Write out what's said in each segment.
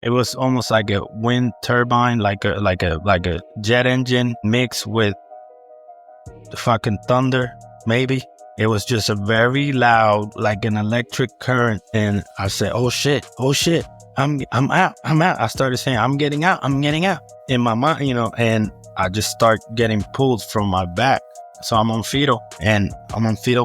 It was almost like a wind turbine, like a jet engine mixed with the fucking thunder, maybe. It was just a very loud, like an electric current. And I said, oh shit, I'm out. I started saying, I'm getting out in my mind, and I just start getting pulled from my back. So I'm on fetal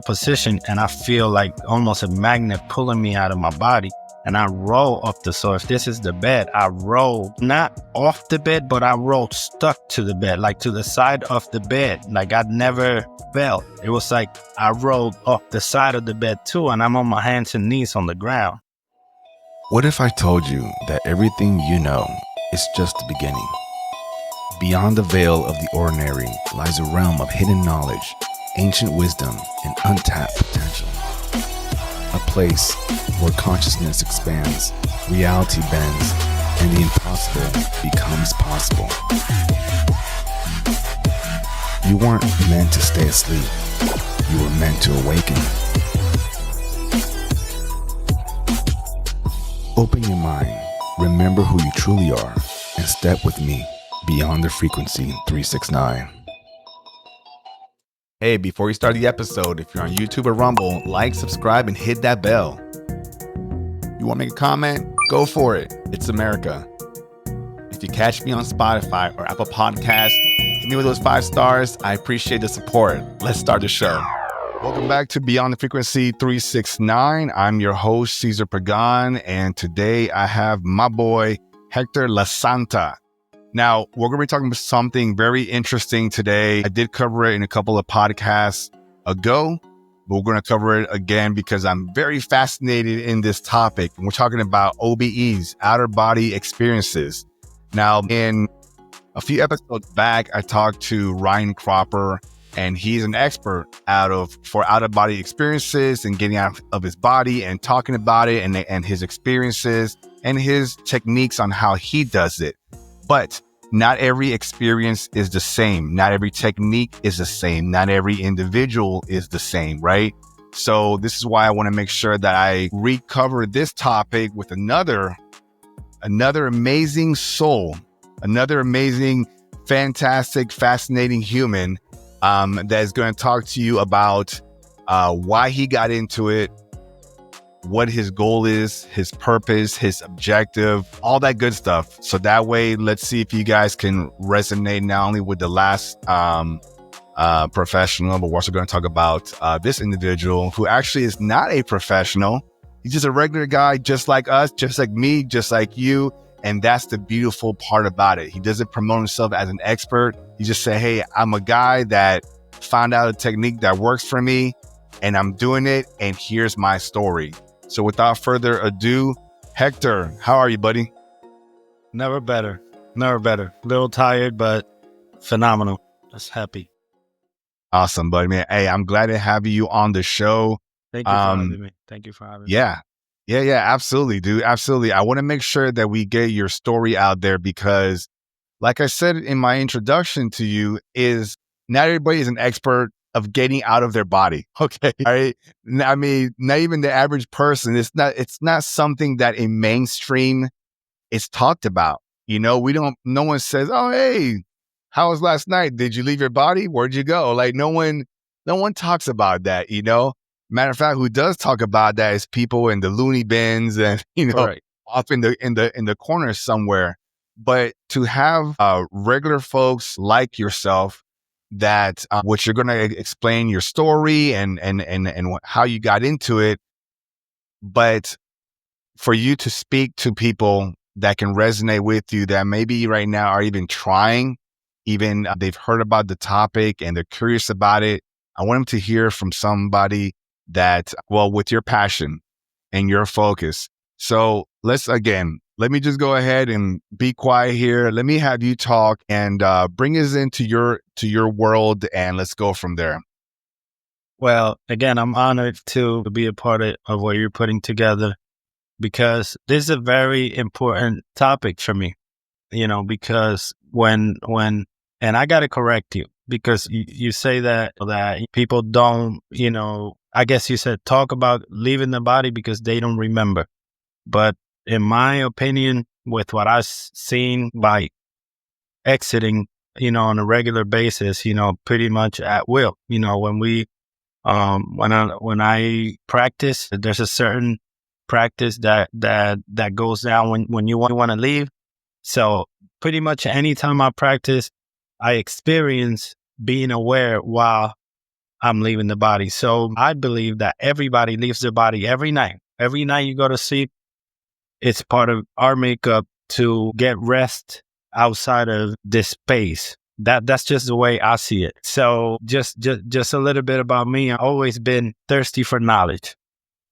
position, and I feel like almost a magnet pulling me out of my body. And I roll up so if this is the bed, I roll not off the bed, but I rolled stuck to the bed, like to the side of the bed. Like I never fell. It was like I rolled off the side of the bed too, and I'm on my hands and knees on the ground. What if I told you that everything you know is just the beginning? Beyond the veil of the ordinary lies a realm of hidden knowledge, ancient wisdom, and untapped potential. A place where consciousness expands, reality bends, and the impossible becomes possible. You weren't meant to stay asleep. You were meant to awaken. Open your mind, remember who you truly are, and step with me beyond the frequency 369. Hey, before you start the episode, if you're on YouTube or Rumble, like, subscribe, and hit that bell. You want to make a comment? Go for it. It's America. If you catch me on Spotify or Apple Podcasts, hit me with those 5 stars. I appreciate the support. Let's start the show. Welcome back to Beyond the Frequency 369. I'm your host, Cesar Pagan, and today I have my boy, Hector LaSanta. Now, we're going to be talking about something very interesting today. I did cover it in a couple of podcasts ago, but we're going to cover it again because I'm very fascinated in this topic. We're talking about OBEs, outer body experiences. Now, in a few episodes back, I talked to Ryan Cropper, and he's an expert for out-of-body experiences and getting out of his body and talking about it and his experiences and his techniques on how he does it. But not every experience is the same. Not every technique is the same. Not every individual is the same, right? So this is why I want to make sure that I recover this topic with another amazing soul, another amazing, fantastic, fascinating human that is going to talk to you about why he got into it, what his goal is, his purpose, his objective, all that good stuff. So that way, let's see if you guys can resonate not only with the last professional, but we're also going to talk about this individual who actually is not a professional. He's just a regular guy, just like us, just like me, just like you. And that's the beautiful part about it. He doesn't promote himself as an expert. He just say, hey, I'm a guy that found out a technique that works for me and I'm doing it. And here's my story. So without further ado, Hector, how are you, buddy? Never better. A little tired, but phenomenal. Just happy. Awesome, buddy, man. Hey, I'm glad to have you on the show. Thank you for having me. Yeah, absolutely, dude. Absolutely. I want to make sure that we get your story out there because, like I said in my introduction to you, is not everybody is an expert of getting out of their body. Okay. All right. I mean, not even the average person. It's not something that in mainstream is talked about. No one says, oh, hey, how was last night? Did you leave your body? Where'd you go? Like no one talks about that, Matter of fact, who does talk about that is people in the loony bins and, Right. off in the corner somewhere. But to have regular folks like yourself that which you're going to explain your story and how you got into it. But for you to speak to people that can resonate with you that maybe right now are even trying, they've heard about the topic and they're curious about it. I want them to hear from somebody that, with your passion and your focus. So let me just go ahead and be quiet here. Let me have you talk and bring us into your world, and let's go from there. Well, again, I'm honored to be a part of what you're putting together because this is a very important topic for me, because when and I got to correct you because you say that people don't, I guess you said talk about leaving the body because they don't remember. But in my opinion, with what I've seen by exiting, on a regular basis, pretty much at will. When we when I practice, there's a certain practice that goes down when you want to leave. So pretty much anytime I practice, I experience being aware while I'm leaving the body. So I believe that everybody leaves their body every night. Every night you go to sleep, it's part of our makeup to get rest outside of this space. That's just the way I see it. So just a little bit about me. I've always been thirsty for knowledge.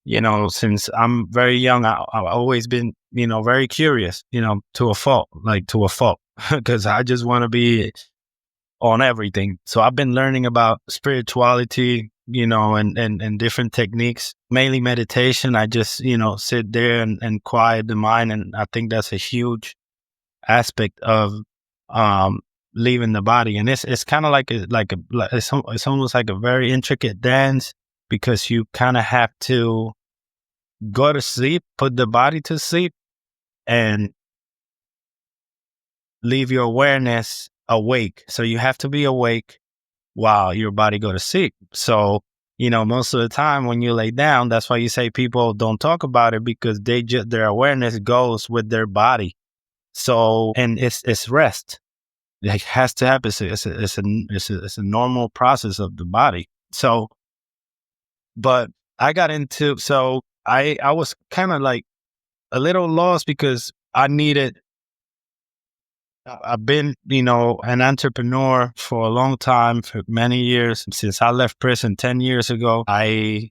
Since I'm very young, I've always been, very curious, to a fault, because I just want to be on everything. So I've been learning about spirituality, and different techniques, mainly meditation. I just, sit there and quiet the mind. And I think that's a huge aspect of um, leaving the body. And it's kind of it's almost like a very intricate dance, because you kind of have to go to sleep, put the body to sleep, and leave your awareness awake. So you have to be awake while your body go to sleep. So, most of the time when you lay down, that's why you say people don't talk about it, because their awareness goes with their body. So, and it's rest. It has to happen. It's a normal process of the body. So, but I got into, so I was kind of like a little lost, because I've been, an entrepreneur for a long time, for many years. Since I left prison 10 years ago, I,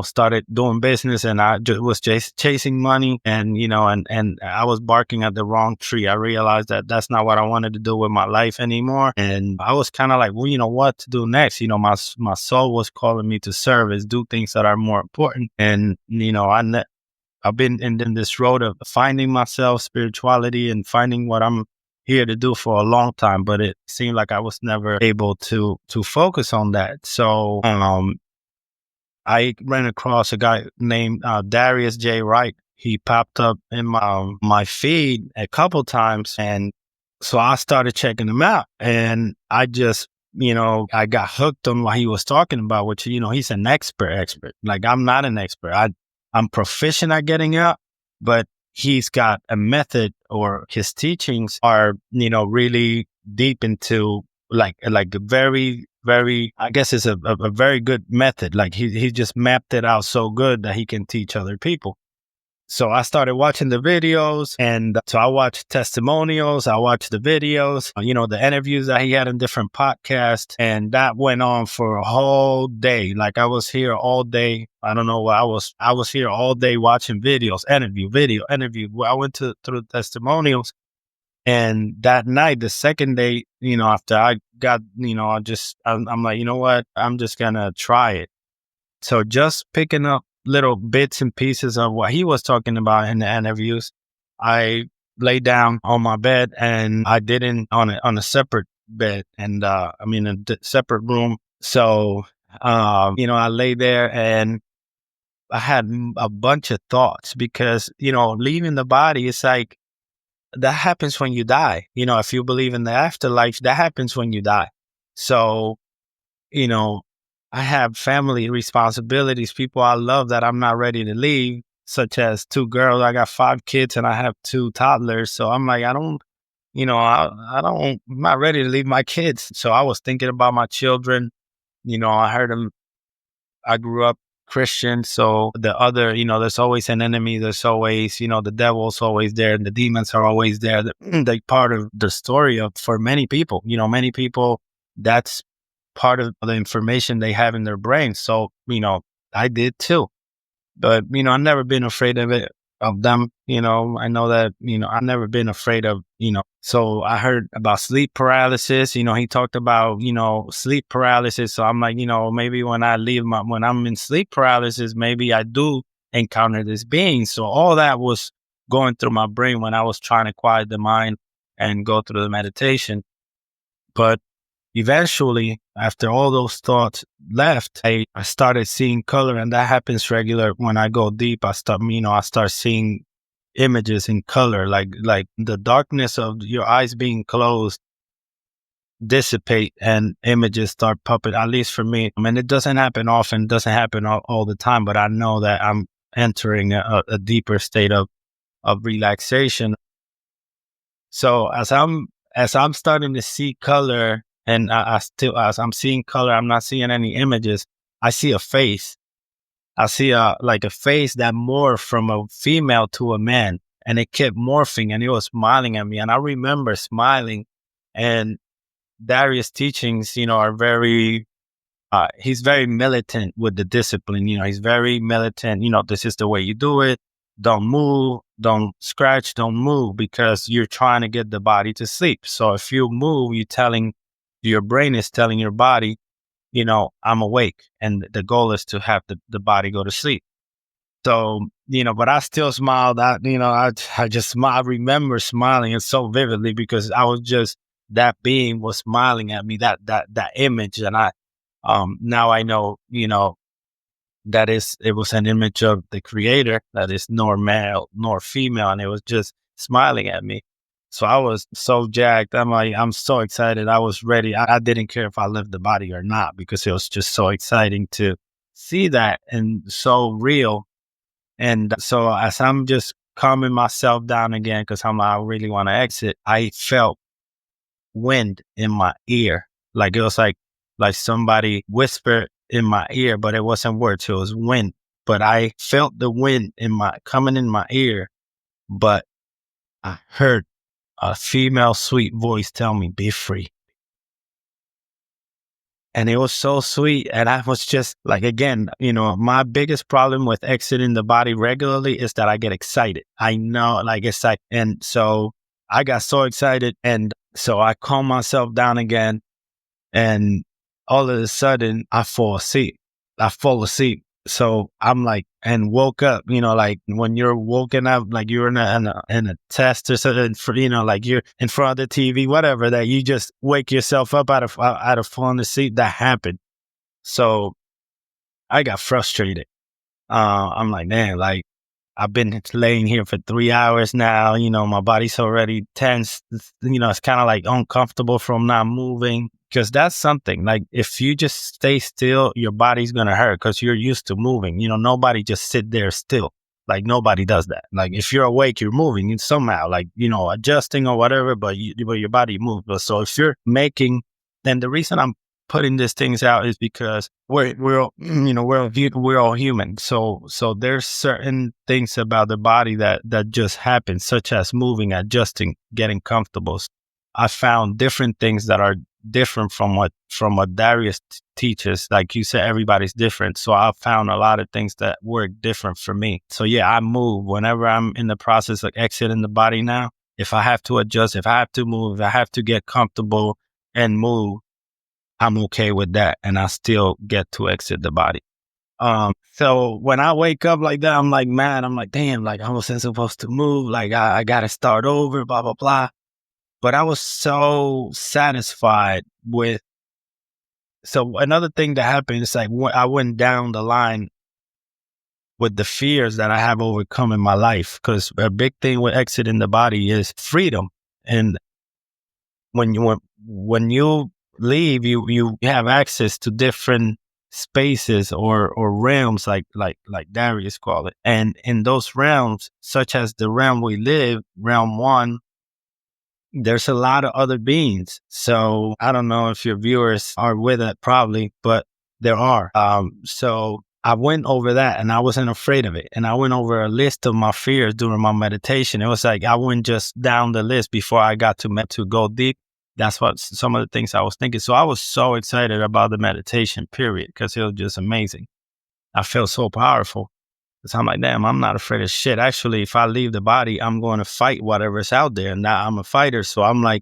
started doing business, and I just was chasing money, and, and I was barking at the wrong tree. I realized that that's not what I wanted to do with my life anymore. And I was kind of like, well, what to do next? My soul was calling me to service, do things that are more important. And, I've been in this road of finding myself, spirituality, and finding what I'm here to do for a long time. But it seemed like I was never able to focus on that. So I ran across a guy named Darius J. Wright. He popped up in my feed a couple times, and so I started checking him out. And I just, I got hooked on what he was talking about, which, he's an expert. Like, I'm not an expert. I'm proficient at getting out, but he's got a method, or his teachings are, really deep into like a very, very, I guess it's a very good method. Like he just mapped it out so good that he can teach other people. So I started watching the videos, and so I watched testimonials. I watched the videos, the interviews that he had in different podcasts. And that went on for a whole day. Like, I was here all day. I don't know what I was here all day watching videos, interview. I went through testimonials. And that night, the second day, after I got, I'm like, you know what? I'm just going to try it. So just picking up little bits and pieces of what he was talking about in the interviews, I lay down on my bed, and I did it on a separate bed, and separate room. So I lay there, and I had a bunch of thoughts, because leaving the body is like, that happens when you die. If you believe in the afterlife, that happens when you die. So I have family responsibilities, people I love that I'm not ready to leave, such as 2 girls. I got 5 kids, and I have 2 toddlers. So I'm like, I'm not ready to leave my kids. So I was thinking about my children. I heard them. I grew up Christian. So there's always an enemy. There's always, the devil's always there, and the demons are always there. They're part of the story for many people. Many people, that's part of the information they have in their brain. So, I did too. But, I've never been afraid of them. I know that, I've never been afraid of, so I heard about sleep paralysis. He talked about, sleep paralysis. So I'm like, maybe when I'm in sleep paralysis, maybe I do encounter this being. So all that was going through my brain when I was trying to quiet the mind and go through the meditation. But eventually, after all those thoughts left, I started seeing color, and that happens regular when I go deep. I start seeing images in color, like the darkness of your eyes being closed dissipate and images start popping, at least for me. I mean, it doesn't happen often, doesn't happen all the time, but I know that I'm entering a deeper state of relaxation. So as I'm starting to see color, and I still, as I'm seeing color, I'm not seeing any images. I see a face. I see a face that morphed from a female to a man, and it kept morphing, and it was smiling at me. And I remember smiling. And Darius' teachings, are very. He's very militant with the discipline. He's very militant. This is the way you do it. Don't move, don't scratch, don't move, because you're trying to get the body to sleep. So if you move, your brain is telling your body, I'm awake. And the goal is to have the body go to sleep. So, but I still smiled. I just smile. I remember smiling and so vividly, because I was just, that being was smiling at me, that image. And now I know, it was an image of the creator that is nor male nor female. And it was just smiling at me. So I was so jacked. I'm so excited. I was ready. I didn't care if I left the body or not, because it was just so exciting to see that, and so real. And so as I'm just calming myself down again, because I really want to exit, I felt wind in my ear. Like it was like somebody whispered in my ear, but it wasn't words, it was wind. But I felt the wind coming in my ear, but I heard a female sweet voice tell me, be free. And it was so sweet. And I was just like, again, my biggest problem with exiting the body regularly is that I get excited. I know, like, it's like, and so I got so excited. And so I calm myself down again. And all of a sudden I fall asleep. So I'm like, and woke up, like when you're woken up, like you're in a test or something, like you're in front of the TV, whatever, that you just wake yourself up out of falling asleep. That happened. So I got frustrated. I'm like, man, like I've been laying here for 3 hours now. My body's already tense. It's kind of like uncomfortable from not moving. Because that's something, like if you just stay still, your body's going to hurt because you're used to moving. Nobody just sit there still. Like nobody does that. Like if you're awake, you're moving somehow, like, adjusting or whatever, but your body moves. But so if you're making, then the reason I'm putting these things out is because we're all human. So there's certain things about the body that just happen, such as moving, adjusting, getting comfortable. I found different things that are different from what Darius teaches. Like you said, everybody's different. So I found a lot of things that work different for me. So yeah, I move whenever I'm in the process of exiting the body now. If I have to adjust, if I have to move, if I have to get comfortable and move, I'm okay with that. And I still get to exit the body. So when I wake up like that, I'm like, man, I'm like, damn, like I wasn't supposed to move. Like I got to start over, blah, blah, blah. But I was so satisfied with. So another thing that happened is like I went down the line with the fears that I have overcome in my life. Because a big thing with exiting the body is freedom. And when you leave, you have access to different spaces or realms, like Darius called it. And in those realms, such as the realm we live, realm 1, there's a lot of other beings. So I don't know if your viewers are with it, probably, but there are. So I went over that and I wasn't afraid of it. And I went over a list of my fears during my meditation. It was like I went just down the list before I got to go deep. That's what some of the things I was thinking. So I was so excited about the meditation period, because it was just amazing. I felt so powerful. So I'm like, damn, I'm not afraid of shit. Actually, if I leave the body, I'm going to fight whatever's out there. Now I'm a fighter. So I'm like,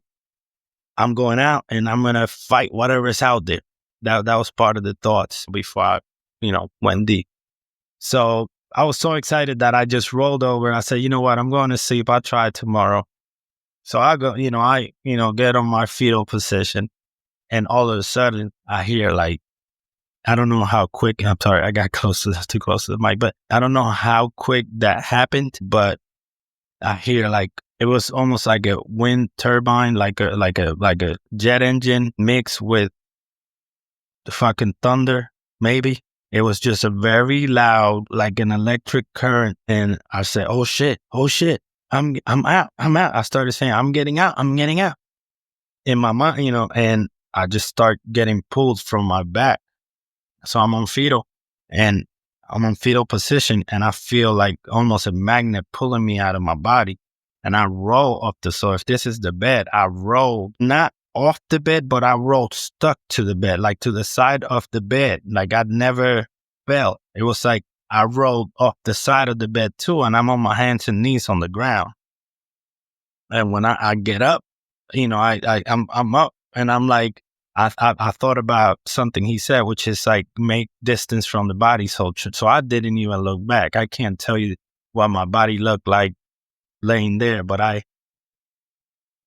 I'm going out and I'm going to fight whatever's out there. That was part of the thoughts before I, went deep. So I was so excited that I just rolled over. I said, you know what? I'm going to sleep. I'll try it tomorrow. So I go, get on my fetal position. And all of a sudden I hear, like, I don't know how quick, I'm sorry, I got too close to the mic, but I don't know how quick that happened, but I hear like it was almost like a wind turbine, like a jet engine mixed with the fucking thunder, maybe. It was just a very loud, like an electric current. And I said, oh shit, I'm out. I started saying, I'm getting out in my mind, and I just start getting pulled from my back. So and I'm on fetal position, and I feel like almost a magnet pulling me out of my body. And I roll up so if this is the bed, I roll not off the bed, but I rolled stuck to the bed, like to the side of the bed. Like I'd never felt. It was like I rolled off the side of the bed too, and I'm on my hands and knees on the ground. And when I get up, I'm up, and I'm like, I thought about something he said, which is like make distance from the body. So I didn't even look back. I can't tell you what my body looked like laying there, but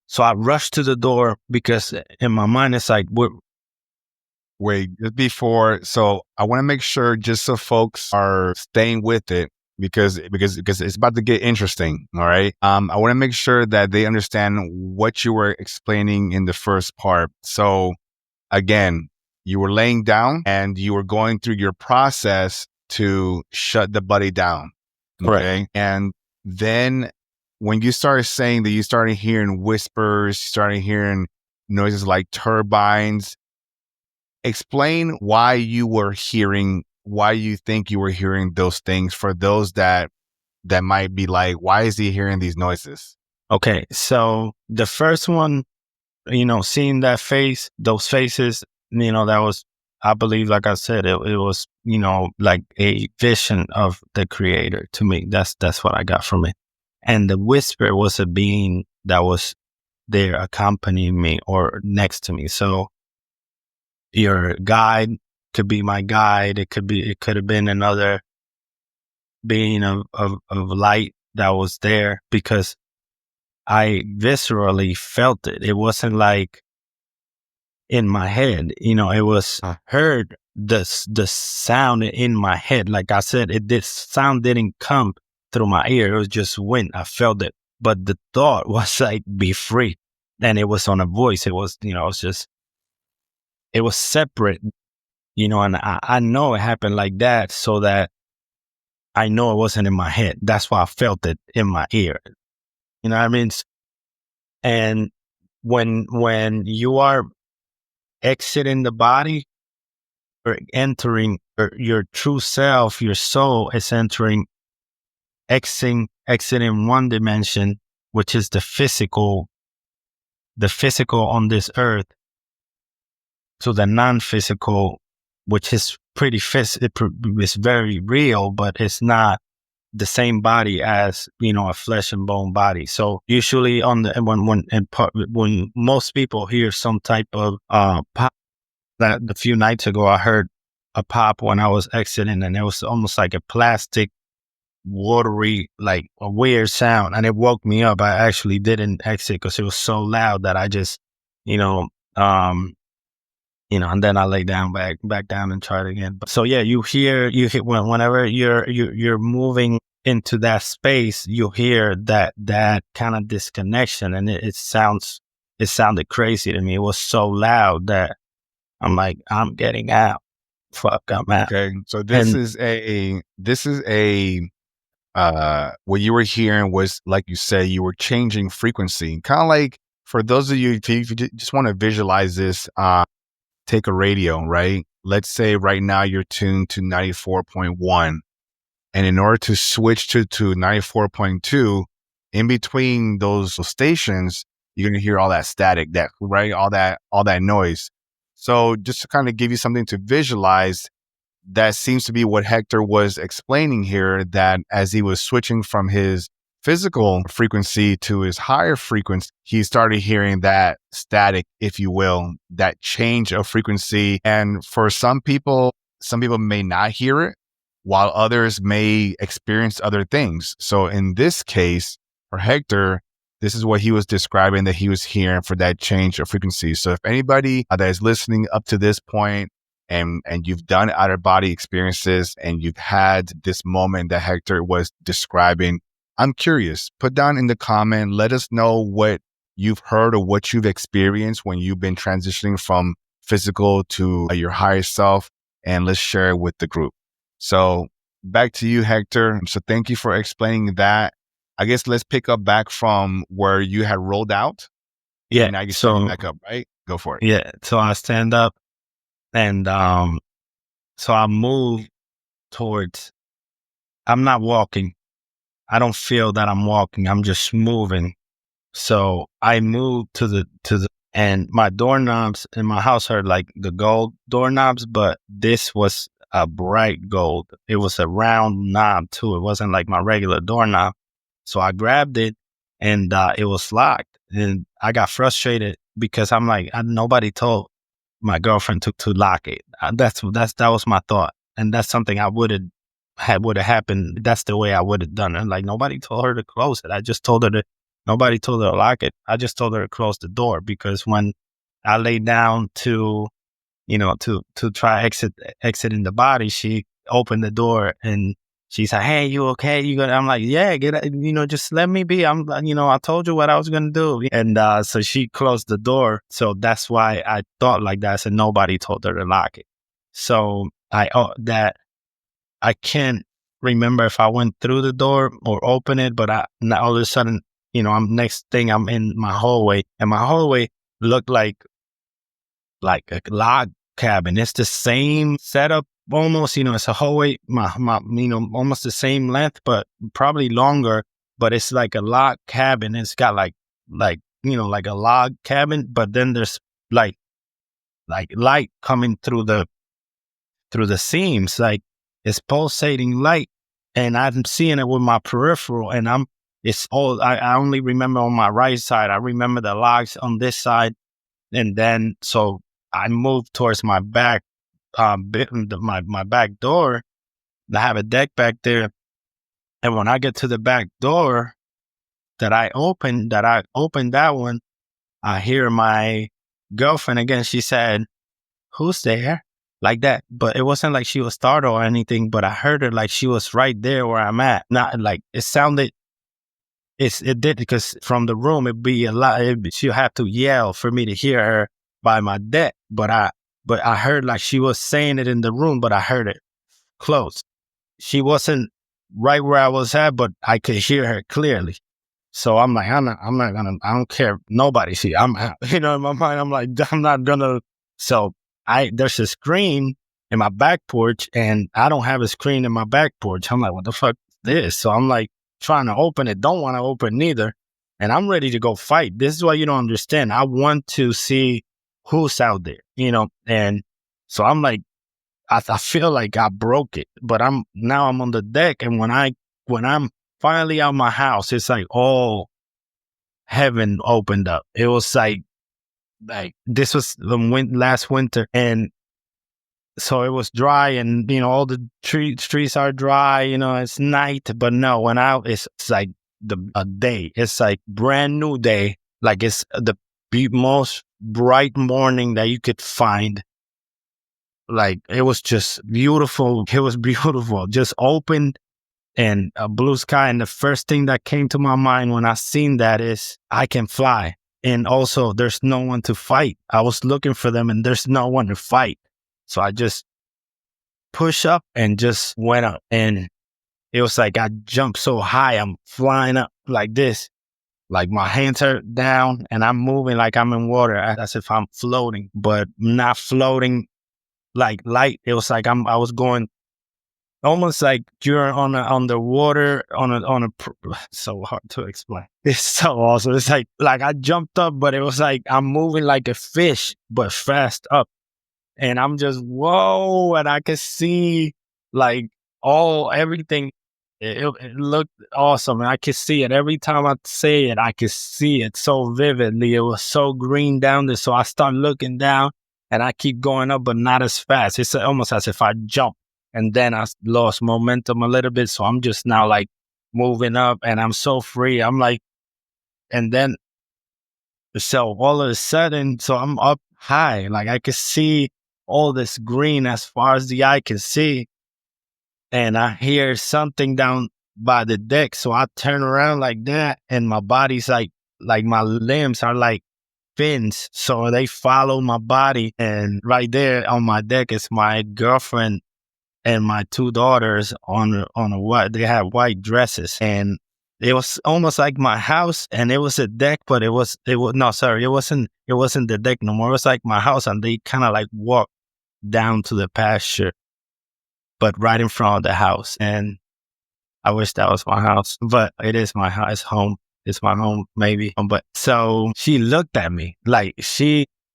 so I rushed to the door because in my mind it's like, Wait, just before, so I want to make sure, just so folks are staying with it, because it's about to get interesting. All right. I want to make sure that they understand what you were explaining in the first part. So again, you were laying down and you were going through your process to shut the body down. Okay. Right. And then when you started saying that you started hearing whispers, you started hearing noises like turbines, explain why you think you were hearing those things, for those that might be like, why is he hearing these noises? Okay. So the first one, seeing those faces, that was, I believe, like I said, it was, like a vision of the creator to me. That's what I got from it. And the whisper was a being that was there accompanying me or next to me. So your guide could be my guide. It could have been another being of light that was there, because I viscerally felt it. It wasn't like in my head, it was heard the sound in my head. Like I said, this sound didn't come through my ear. It was just wind. I felt it, but the thought was like, be free. And it was on a voice. It was, it was separate, and I know it happened like that, so that I know it wasn't in my head. That's why I felt it in my ear. You know what I mean? And when you are exiting the body or entering, or your true self, your soul is exiting one dimension, which is the physical on this earth, to the non-physical, which is it's very real, but it's not the same body as, a flesh and bone body. So usually when most people hear some type of pop, that a few nights ago I heard a pop when I was exiting, and it was almost like a plastic, watery, like a weird sound, and it woke me up. I actually didn't exit because it was so loud that I just, you know, and then I lay down back down and tried again. So yeah, you hear whenever you're moving into that space, you hear that kind of disconnection, and it sounded crazy to me. It was so loud that I'm like, I'm getting out. Fuck, I'm out. Okay, so this is what you were hearing was, like you said, you were changing frequency, kind of like, for those of you, if you just want to visualize this, take a radio, right? Let's say right now you're tuned to 94.1. And in order to switch to 94.2, in between those stations, you're going to hear all that static, all that noise. So just to kind of give you something to visualize, that seems to be what Hector was explaining here, that as he was switching from his physical frequency to his higher frequency, he started hearing that static, if you will, that change of frequency. And for some people may not hear it, while others may experience other things. So in this case, for Hector, this is what he was describing that he was hearing for that change of frequency. So if anybody that is listening up to this point, and you've done outer body experiences, and you've had this moment that Hector was describing, I'm curious. Put down in the comment, let us know what you've heard or what you've experienced when you've been transitioning from physical to your higher self, and let's share it with the group. So back to you, Hector. So thank you for explaining that. I guess let's pick up back from where you had rolled out. Yeah. And now you So stand back up, right? Go for it. yeah. So I stand up and so I move towards, I'm not walking. I don't feel that I'm walking. I'm just moving. So I moved and my doorknobs in my house are like the gold doorknobs, but this was a bright gold. It was a round knob too. It wasn't like my regular doorknob. So I grabbed it and it was locked. And I got frustrated because I'm like, nobody told my girlfriend to lock it. That was my thought. And that's something I would have happened. That's the way I would have done it. Like nobody told her to close it. I just told her to, nobody told her to lock it. I just told her to close the door because when I lay down to, to try exiting the body, she opened the door and she said, "Hey, you okay? You good?" I'm like, "Yeah, just let me be. I told you what I was going to do." And so she closed the door. So that's why I thought like that. I said, nobody told her to lock it. So I can't remember if I went through the door or opened it, but now all of a sudden, I'm in my hallway, and my hallway looked like a log cabin. It's the same setup almost, it's a hallway, almost the same length, but probably longer, but it's like a log cabin. It's got like a log cabin, but then there's like light coming through the seams, like it's pulsating light, and I'm seeing it with my peripheral, and I only remember on my right side. I remember the logs on this side, and then so I moved towards my back, my back door. I have a deck back there, and when I get to the back door that I opened that one, I hear my girlfriend again. She said, "Who's there?" Like that. But it wasn't like she was startled or anything, but I heard her like she was right there where I'm at. Not like it sounded, it did, because from the room, it'd be a lot. She'll have to yell for me to hear her by my deck. But I heard like she was saying it in the room, but I heard it close. She wasn't right where I was at, but I could hear her clearly. So I'm like, I don't care. Nobody see. I'm out. In my mind, I'm like, I'm not gonna. So there's a screen in my back porch, and I don't have a screen in my back porch. I'm like, what the fuck is this? So I'm like trying to open it. Don't want to open neither. And I'm ready to go fight. This is what you don't understand. I want to see who's out there, and so I'm like, I feel like I broke it, but I'm on the deck. And when I'm finally out my house, it's like all heaven opened up. It was like this was the last winter, and so it was dry, and all the trees are dry. It's night, but no, it's like a day. It's like brand new day. Like it's the most bright morning that you could find. Like it was just beautiful. It was beautiful. Just open and a blue sky. And the first thing that came to my mind when I seen that is I can fly. And also there's no one to fight. I was looking for them and there's no one to fight. So I just push up and just went up. And it was like I jumped so high. I'm flying up like this. Like my hands are down and I'm moving like I'm in water as if I'm floating, but not floating like light. It was like I was going almost like you're on the water so hard to explain. It's so awesome. It's like I jumped up, but it was like I'm moving like a fish, but fast up. And I'm just, whoa. And I could see like everything. It looked awesome. And I could see it every time I say it. I could see it so vividly. It was so green down there. So I start looking down and I keep going up, but not as fast. It's almost as if I jump. And then I lost momentum a little bit. So I'm just now like moving up and I'm so free. I'm like, and then, so all of a sudden, so I'm up high. Like I could see all this green as far as the eye can see. And I hear something down by the deck. So I turn around like that, and my body's like my limbs are like fins. So they follow my body. And right there on my deck is my girlfriend and my two daughters on a white. They had white dresses, and it was almost like my house. And it was a deck, but it was no, sorry, it wasn't the deck no more. It was like my house, and they kind of like walked down to the pasture, but right in front of the house. And I wish that was my house, but it is my house. It's home. It's my home, maybe. But so she looked at me like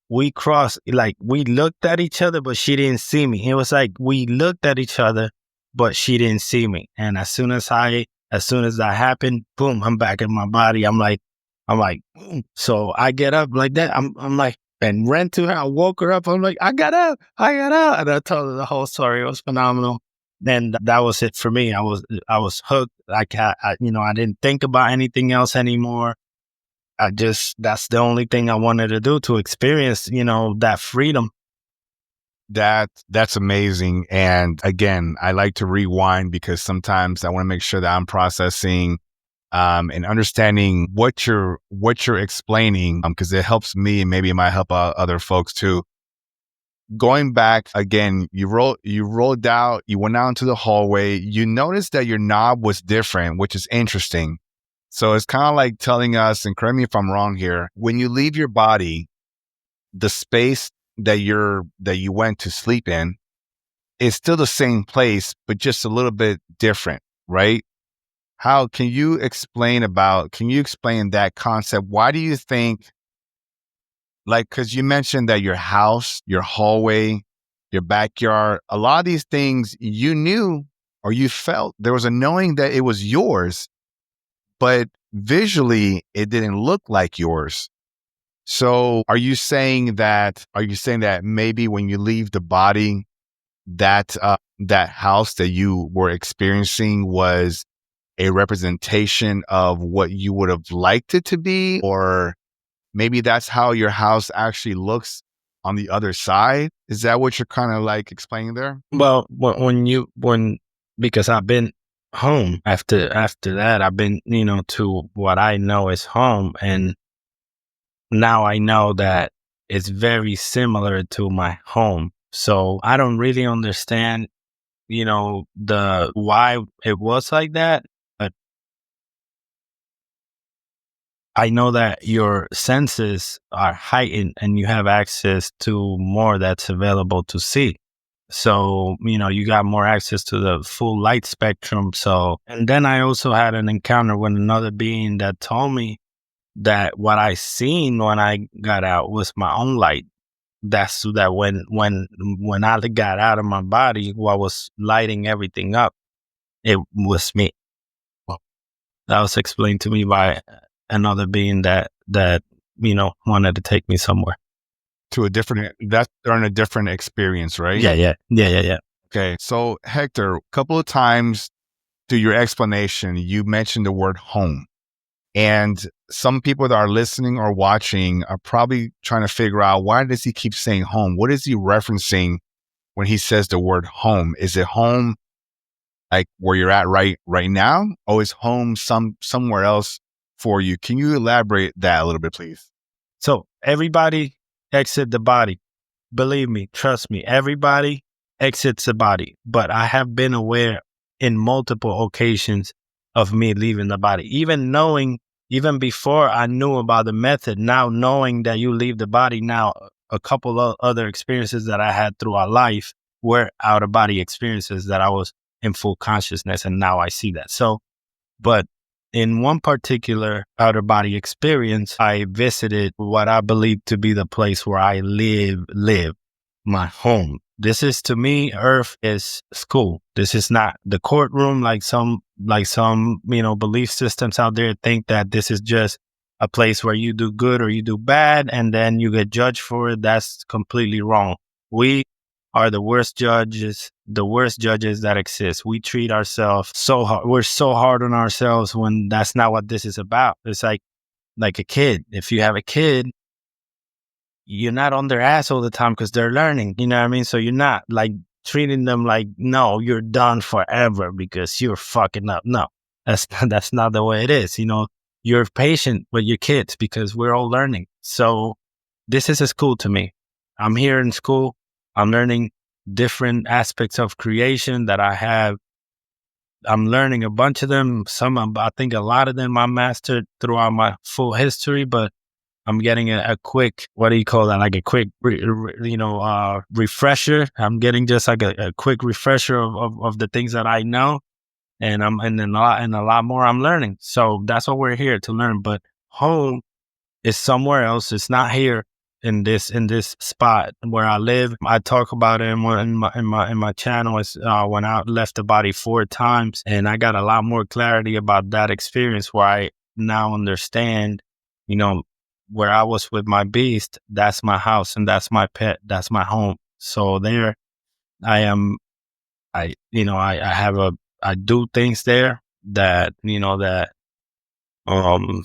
we crossed, like we looked at each other, but she didn't see me. It was like we looked at each other, but she didn't see me. And as soon as that happened, boom, I'm back in my body. I'm like, boom. So I get up like that. I'm like, and ran to her. I woke her up. I'm like, I got up. And I told her the whole story. It was phenomenal. Then that was it for me. I was hooked. Like I didn't think about anything else anymore. That's the only thing I wanted to do, to experience, that freedom. That's amazing. And again, I like to rewind because sometimes I want to make sure that I'm processing and understanding what you're explaining, because it helps me and maybe it might help other folks too. Going back again, you rolled out, you went out into the hallway, you noticed that your knob was different, which is interesting. So it's kind of like telling us, and correct me if I'm wrong here, when you leave your body, the space that you went to sleep in is still the same place, but just a little bit different, right? How can you explain that concept? Why do you think, like, because you mentioned that your house, your hallway, your backyard, a lot of these things you knew or you felt there was a knowing that it was yours, but visually it didn't look like yours. So are you saying that maybe when you leave the body, that house that you were experiencing was a representation of what you would have liked it to be? Or maybe that's how your house actually looks on the other side? Is that what you're kind of like explaining there? Well, because I've been home after that, I've been, to what I know is home. And now I know that it's very similar to my home. So I don't really understand, the why it was like that. But I know that your senses are heightened and you have access to more that's available to see. So, you got more access to the full light spectrum. So, and then I also had an encounter with another being that told me that what I seen when I got out was my own light. That's so that when I got out of my body, what was lighting everything up, it was me. Well, that was explained to me by another being that wanted to take me somewhere. To a different experience, right? Yeah. Okay. So Hector, a couple of times through your explanation, you mentioned the word home. And some people that are listening or watching are probably trying to figure out, why does he keep saying home? What is he referencing when he says the word home? Is it home like where you're at right now? Or is home somewhere else for you? Can you elaborate that a little bit, please? So everybody exit the body. Believe me, trust me, everybody exits the body. But I have been aware in multiple occasions of me leaving the body, even before I knew about the method. Now knowing that you leave the body, now a couple of other experiences that I had throughout life were out of body experiences that I was in full consciousness, and now I see that. So, but in one particular outer body experience, I visited what I believe to be the place where I live, my home. This is, to me, Earth is school. This is not the courtroom like some belief systems out there think that this is just a place where you do good or you do bad and then you get judged for it. That's completely wrong. We are the worst judges that exist. We treat ourselves so hard. We're so hard on ourselves when that's not what this is about. It's like a kid. If you have a kid, you're not on their ass all the time because they're learning. You know what I mean? So you're not like treating them like, no, you're done forever because you're fucking up. No, That's not the way it is. You're patient with your kids because we're all learning. So this is a school to me. I'm here in school. I'm learning different aspects of creation that I'm learning a bunch of them. I think a lot of them I mastered throughout my full history, but I'm getting a quick, what do you call that? Like a quick, refresher. I'm getting just like a quick refresher of the things that I know. And then a lot more I'm learning. So that's what we're here to learn. But home is somewhere else. It's not here in this spot where I live. I talk about it in my channel. It's when I left the body 4 times, and I got a lot more clarity about that experience where I now understand, where I was with my beast. That's my house, and that's my pet. That's my home. So there, I am. I have I do things there that um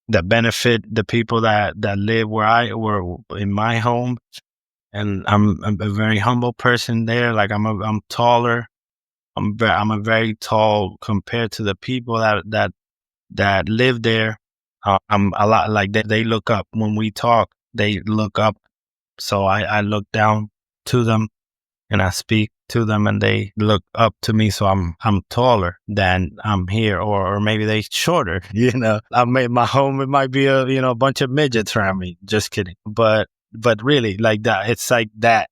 that benefit the people that live where I were in my home. And I'm a very humble person there. Like I'm taller. I'm a very tall compared to the people that live there. I'm a lot like they look up when we talk. They look up, so I look down to them and I speak to them, and they look up to me. So I'm taller than I'm here, or maybe they shorter. I made my home. It might be a bunch of midgets around me. Just kidding. But really, like that. It's like that.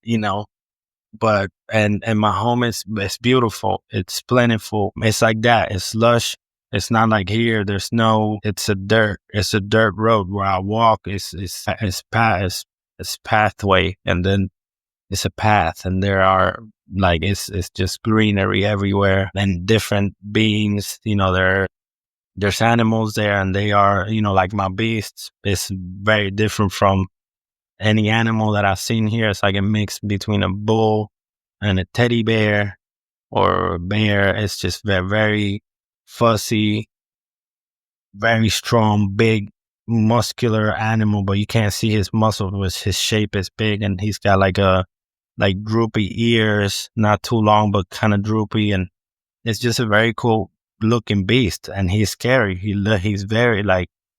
But and my home is beautiful. It's plentiful. It's like that. It's lush. It's not like here. There's no. It's a dirt. It's a dirt road where I walk. It's pathway, and then it's a path, and there are like it's just greenery everywhere and different beings. There's animals there, and they are like my beasts. It's very different from any animal that I've seen here. It's like a mix between a bull and a teddy bear or a bear. It's just very, very fuzzy, very strong, big, muscular animal, but you can't see his muscles. His shape is big, and he's got like droopy ears, not too long, but kind of droopy. And it's just a very cool looking beast. And he's scary. He's very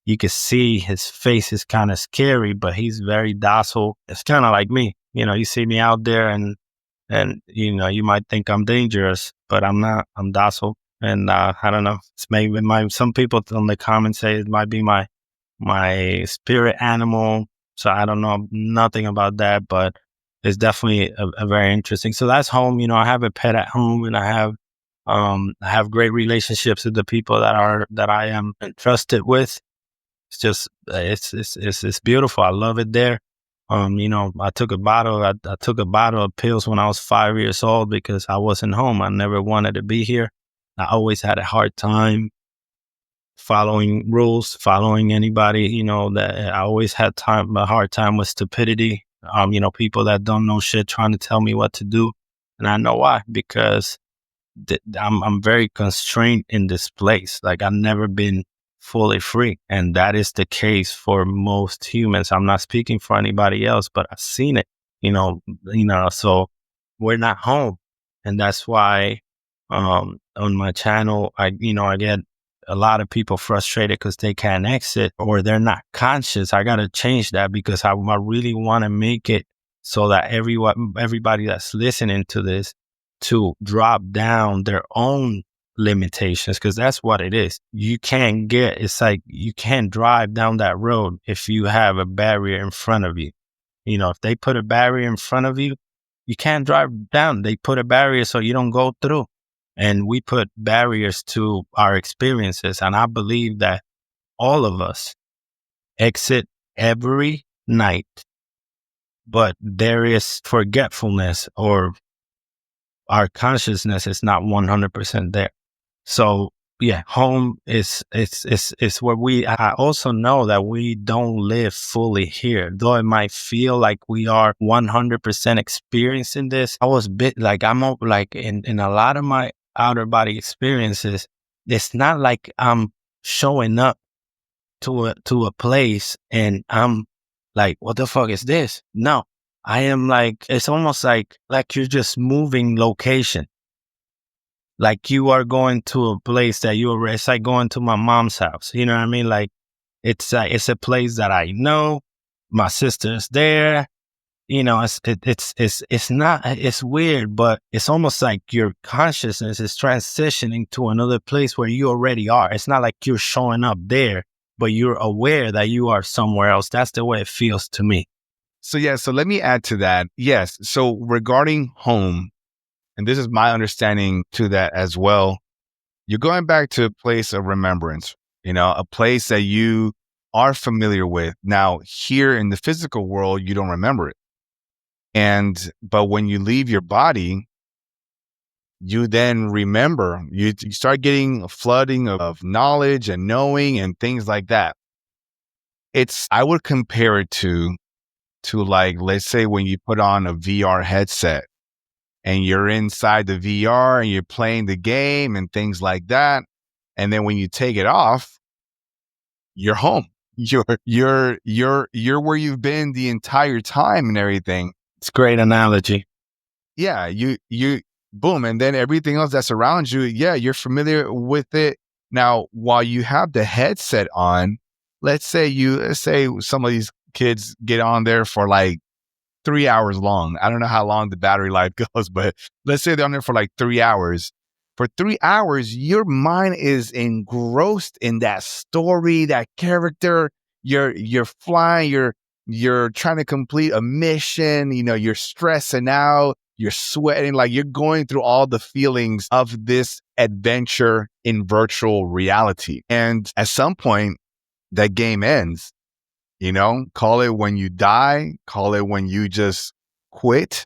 you can see his face is kind of scary, but he's very docile. It's kind of like me. You see me out there, and you might think I'm dangerous, but I'm not. I'm docile. And I don't know. It's maybe some people on the comments say it might be my spirit animal. So I don't know nothing about that, but it's definitely a very interesting. So that's home. I have a pet at home, and I have great relationships with the people that I am entrusted with. It's just it's beautiful. I love it there. I took a bottle of pills when I was 5 years old because I wasn't home. I never wanted to be here. I always had a hard time following rules, following anybody, that I always had a hard time with stupidity. People that don't know shit trying to tell me what to do. And I know why, because I'm very constrained in this place. Like I've never been fully free. And that is the case for most humans. I'm not speaking for anybody else, but I've seen it, so we're not home. And that's why, on my channel, I get a lot of people frustrated because they can't exit or they're not conscious. I got to change that because I really want to make it so that everybody that's listening to this to drop down their own limitations, because that's what it is. It's like you can't drive down that road if you have a barrier in front of you. If they put a barrier in front of you, you can't drive down. They put a barrier so you don't go through. And we put barriers to our experiences. And I believe that all of us exit every night, but there is forgetfulness, or our consciousness is not 100% there. So yeah, home is where I also know that we don't live fully here, though it might feel like we are 100% experiencing this. I was I'm like in a lot of my outer body experiences, it's not like I'm showing up to a place and I'm like, what the fuck is this? No, I am like, it's almost like you're just moving location. like you are going to a place that you already, it's like going to my mom's house. You know what I mean? Like it's a place that I know. My sister's there. You know, it's not, it's weird, but it's almost like your consciousness is transitioning to another place where you already are. It's not like you're showing up there, but you're aware that you are somewhere else. That's the way it feels to me. So yeah, so let me add to that. Yes. So regarding home, and this is my understanding to that as well, you're going back to a place of remembrance, a place that you are familiar with. Now, here in the physical world, you don't remember it. But when you leave your body, you then remember, you start getting a flooding of knowledge and knowing and things like that. I would compare it to like, let's say when you put on a VR headset and you're inside the VR and you're playing the game and things like that. And then when you take it off, you're home. You're where you've been the entire time and everything. It's a great analogy. Yeah, you boom, and then everything else that's around you, yeah, you're familiar with it. Now, while you have the headset on, let's say some of these kids get on there for like 3 hours long. I don't know how long the battery life goes, but let's say they're on there for like 3 hours. For 3 hours, your mind is engrossed in that story, that character. You're flying, you're trying to complete a mission, you're stressing out, you're sweating, like you're going through all the feelings of this adventure in virtual reality. And at some point, that game ends. Call it when you die, call it when you just quit,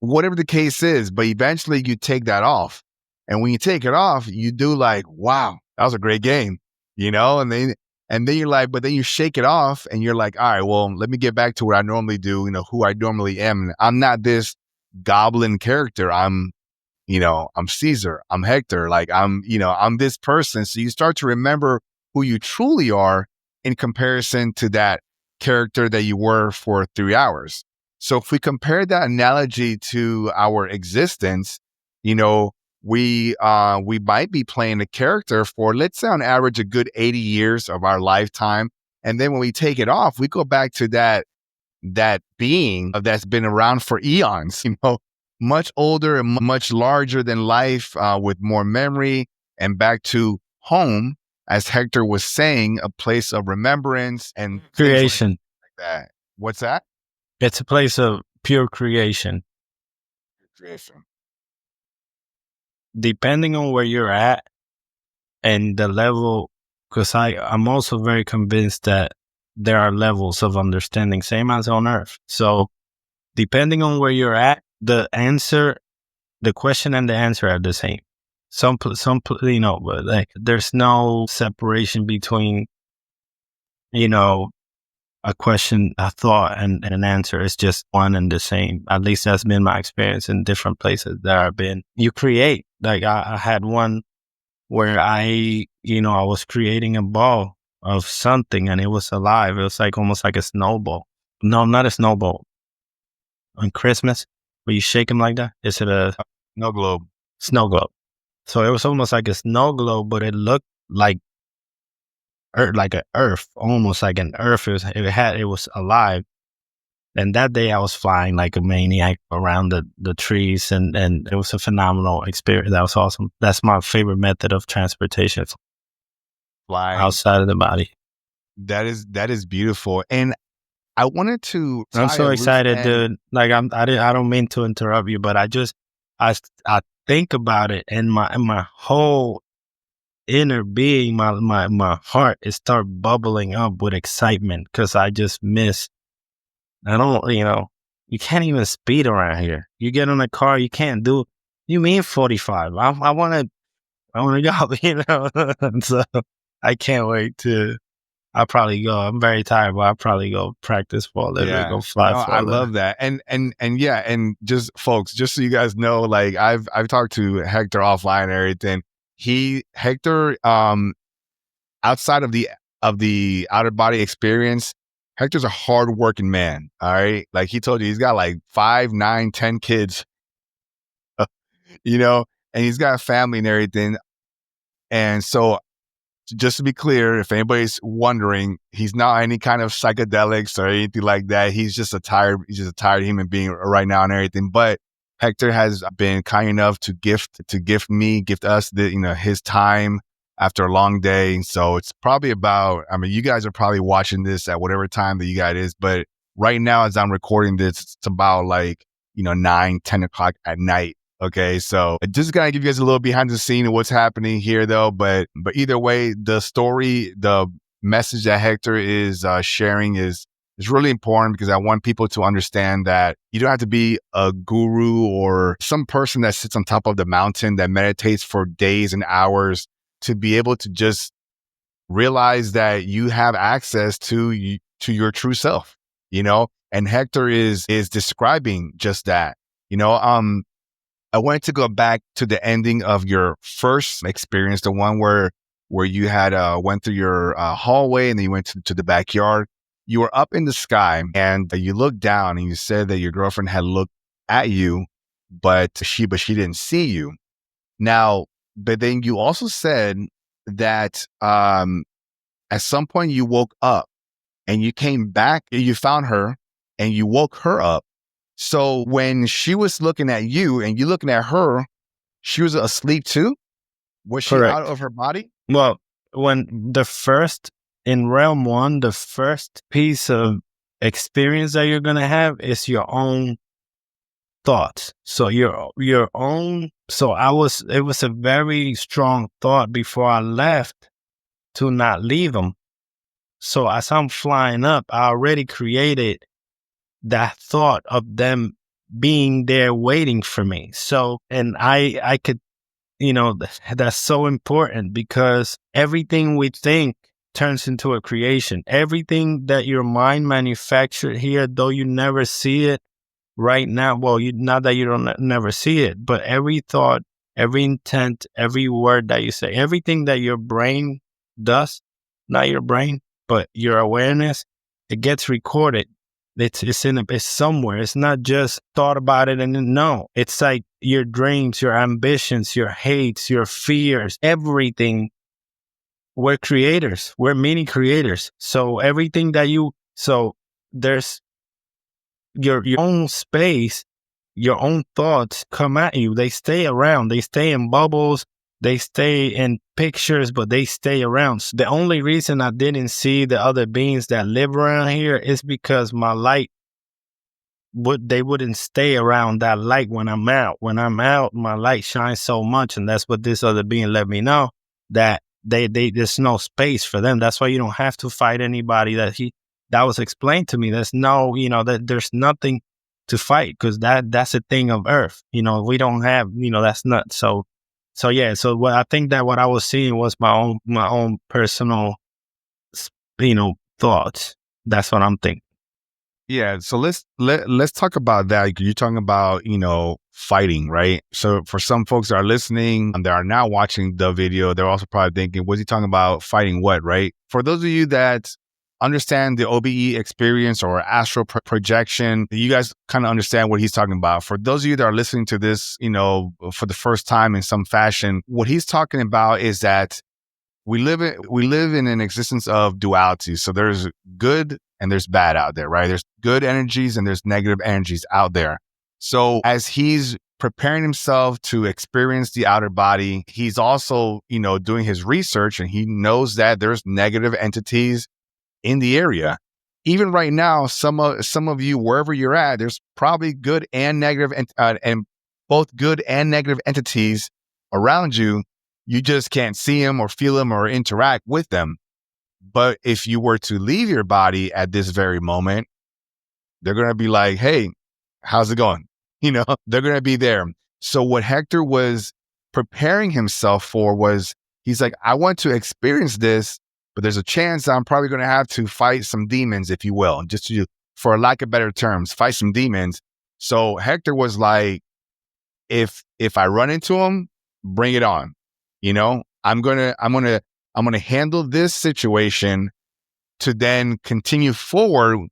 whatever the case is. But eventually you take that off. And when you take it off, you do like, wow, that was a great game, and then you're like, but then you shake it off and you're like, all right, well, let me get back to what I normally do, who I normally am. I'm not this goblin character. I'm Cesar, I'm Hector, like I'm this person. So you start to remember who you truly are in comparison to that character that you were for 3 hours. So if we compare that analogy to our existence, we might be playing a character for, let's say on average, a good 80 years of our lifetime. And then when we take it off, we go back to that being that's been around for eons, much older and much larger than life, with more memory, and back to home, as Hector was saying, a place of remembrance and Creation. Like that. What's that? It's a place of pure creation. Creation. Depending on where you're at and the level, because I'm also very convinced that there are levels of understanding, same as on Earth. So depending on where you're at, the question and the answer are the same. But like there's no separation between, a question, a thought, and an answer. Is just one and the same. At least that's been my experience in different places that I've been. You create, like I had one where I was creating a ball of something and it was alive. It was like almost like a snowball. No, not a snowball. On Christmas, where you shake them like that. Is it a snow globe? Snow globe. So it was almost like a snow globe, but it looked like Earth, like an Earth, almost like an Earth. It was alive. And that day I was flying like a maniac around the trees, and it was a phenomenal experience. That was awesome. That's my favorite method of transportation. Flying outside of the body. That is beautiful. And I wanted to. I'm so excited, dude. Like I don't mean to interrupt you, but I think about it, and my whole inner being, my heart is start bubbling up with excitement because I just miss. I don't, you can't even speed around here. You get in a car, you can't do. You mean 45? I want to go, So I can't wait to. I'll probably go. I'm very tired, but I'll probably go practice for a little bit, go fly for a little. I love that. And yeah, and just folks, just so you guys know, like I've talked to Hector offline and everything. Hector, outside of the outer body experience, Hector's a hardworking man. All right. Like he told you, he's got like 5, 9, 10 kids, and he's got a family and everything. And so, just to be clear, if anybody's wondering, he's not any kind of psychedelics or anything like that. He's just a tired human being right now and everything. But Hector has been kind enough to gift us his time after a long day. So it's probably about, I mean, you guys are probably watching this at whatever time that you guys is, but right now as I'm recording this, it's about 9, 10 o'clock at night. Okay, so just gonna give you guys a little behind the scene of what's happening here, though. But either way, the story, the message that Hector is sharing is really important, because I want people to understand that you don't have to be a guru or some person that sits on top of the mountain that meditates for days and hours to be able to just realize that you have access to your true self, And Hector is describing just that, I wanted to go back to the ending of your first experience, the one where you had went through your hallway and then you went to the backyard. You were up in the sky and you looked down and you said that your girlfriend had looked at you, but she didn't see you. Now, but then you also said that at some point you woke up and you came back, you found her and you woke her up. So when she was looking at you and you looking at her, she was asleep too? Was she Correct. out of her body? Well, in realm 1, the first piece of experience that you're going to have is your own thoughts. So your own, it was a very strong thought before I left to not leave them. So as I'm flying up, I already created that thought of them being there waiting for me. So, and I could, that's so important, because everything we think turns into a creation. Everything that your mind manufactured here, though you never see it right now, not that you don't never see it, but every thought, every intent, every word that you say, everything that your brain does, not your brain, but your awareness, it gets recorded. It's somewhere. It's not just thought about it and no. It's like your dreams, your ambitions, your hates, your fears, everything. We're creators. We're mini creators. So everything there's your own space, your own thoughts come at you. They stay around. They stay in bubbles. They stay in pictures, but they stay around. So the only reason I didn't see the other beings that live around here is because my light they wouldn't stay around that light when I'm out. When I'm out, my light shines so much, and that's what this other being let me know, that there's no space for them. That's why you don't have to fight anybody. That was explained to me. There's no, that there's nothing to fight, because that's a thing of Earth. We don't have, that's not so. So yeah, so what I think that what I was seeing was my own personal, thoughts. That's what I'm thinking. Yeah, so let's talk about that. You're talking about, fighting, right? So for some folks that are listening and that are now watching the video, they're also probably thinking, what's he talking about? Fighting what, right? For those of you that understand the OBE experience or astral projection, you guys kind of understand what he's talking about. For those of you that are listening to this, for the first time in some fashion, what he's talking about is that we live in an existence of duality. So there's good and there's bad out there, right? There's good energies and there's negative energies out there. So as he's preparing himself to experience the outer body, he's also, doing his research, and he knows that there's negative entities in the area. Even right now, some of you, wherever you're at, there's probably good and negative and both good and negative entities around you. You just can't see them or feel them or interact with them. But if you were to leave your body at this very moment, they're going to be like, hey, how's it going? They're going to be there. So what Hector was preparing himself for was, he's like, I want to experience this, but there's a chance I'm probably going to have to fight some demons, if you will, for lack of better terms, fight some demons. So Hector was like, if I run into them, bring it on. I'm going to handle this situation to then continue forward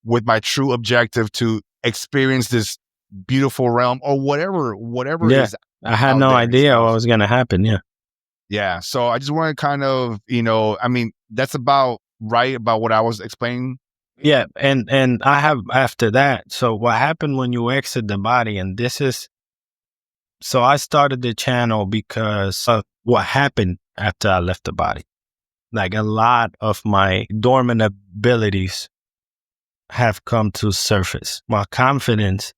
with my true objective to experience this beautiful realm or whatever Yeah. is I had out no there and idea stuff. what was going to happen. Yeah. Yeah. So I just want to kind of, I mean, that's about right about what I was explaining. Yeah. And I have after that. So what happened when you exit the body, and this is, so I started the channel because of what happened after I left the body. Like a lot of my dormant abilities have come to surface. My confidence,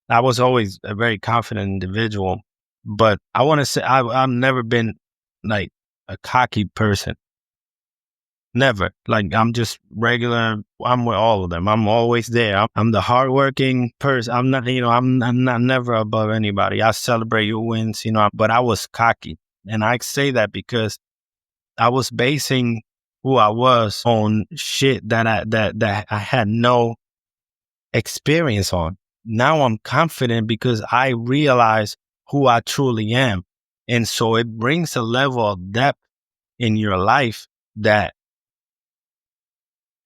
I was always a very confident individual, but I want to say I've never been like a cocky person. Never. Like I'm just regular. I'm with all of them. I'm always there. I'm the hardworking person. I'm not, I'm not never above anybody. I celebrate your wins, but I was cocky. And I say that because I was basing who I was on shit that I had no experience on. Now I'm confident because I realize who I truly am. And so it brings a level of depth in your life that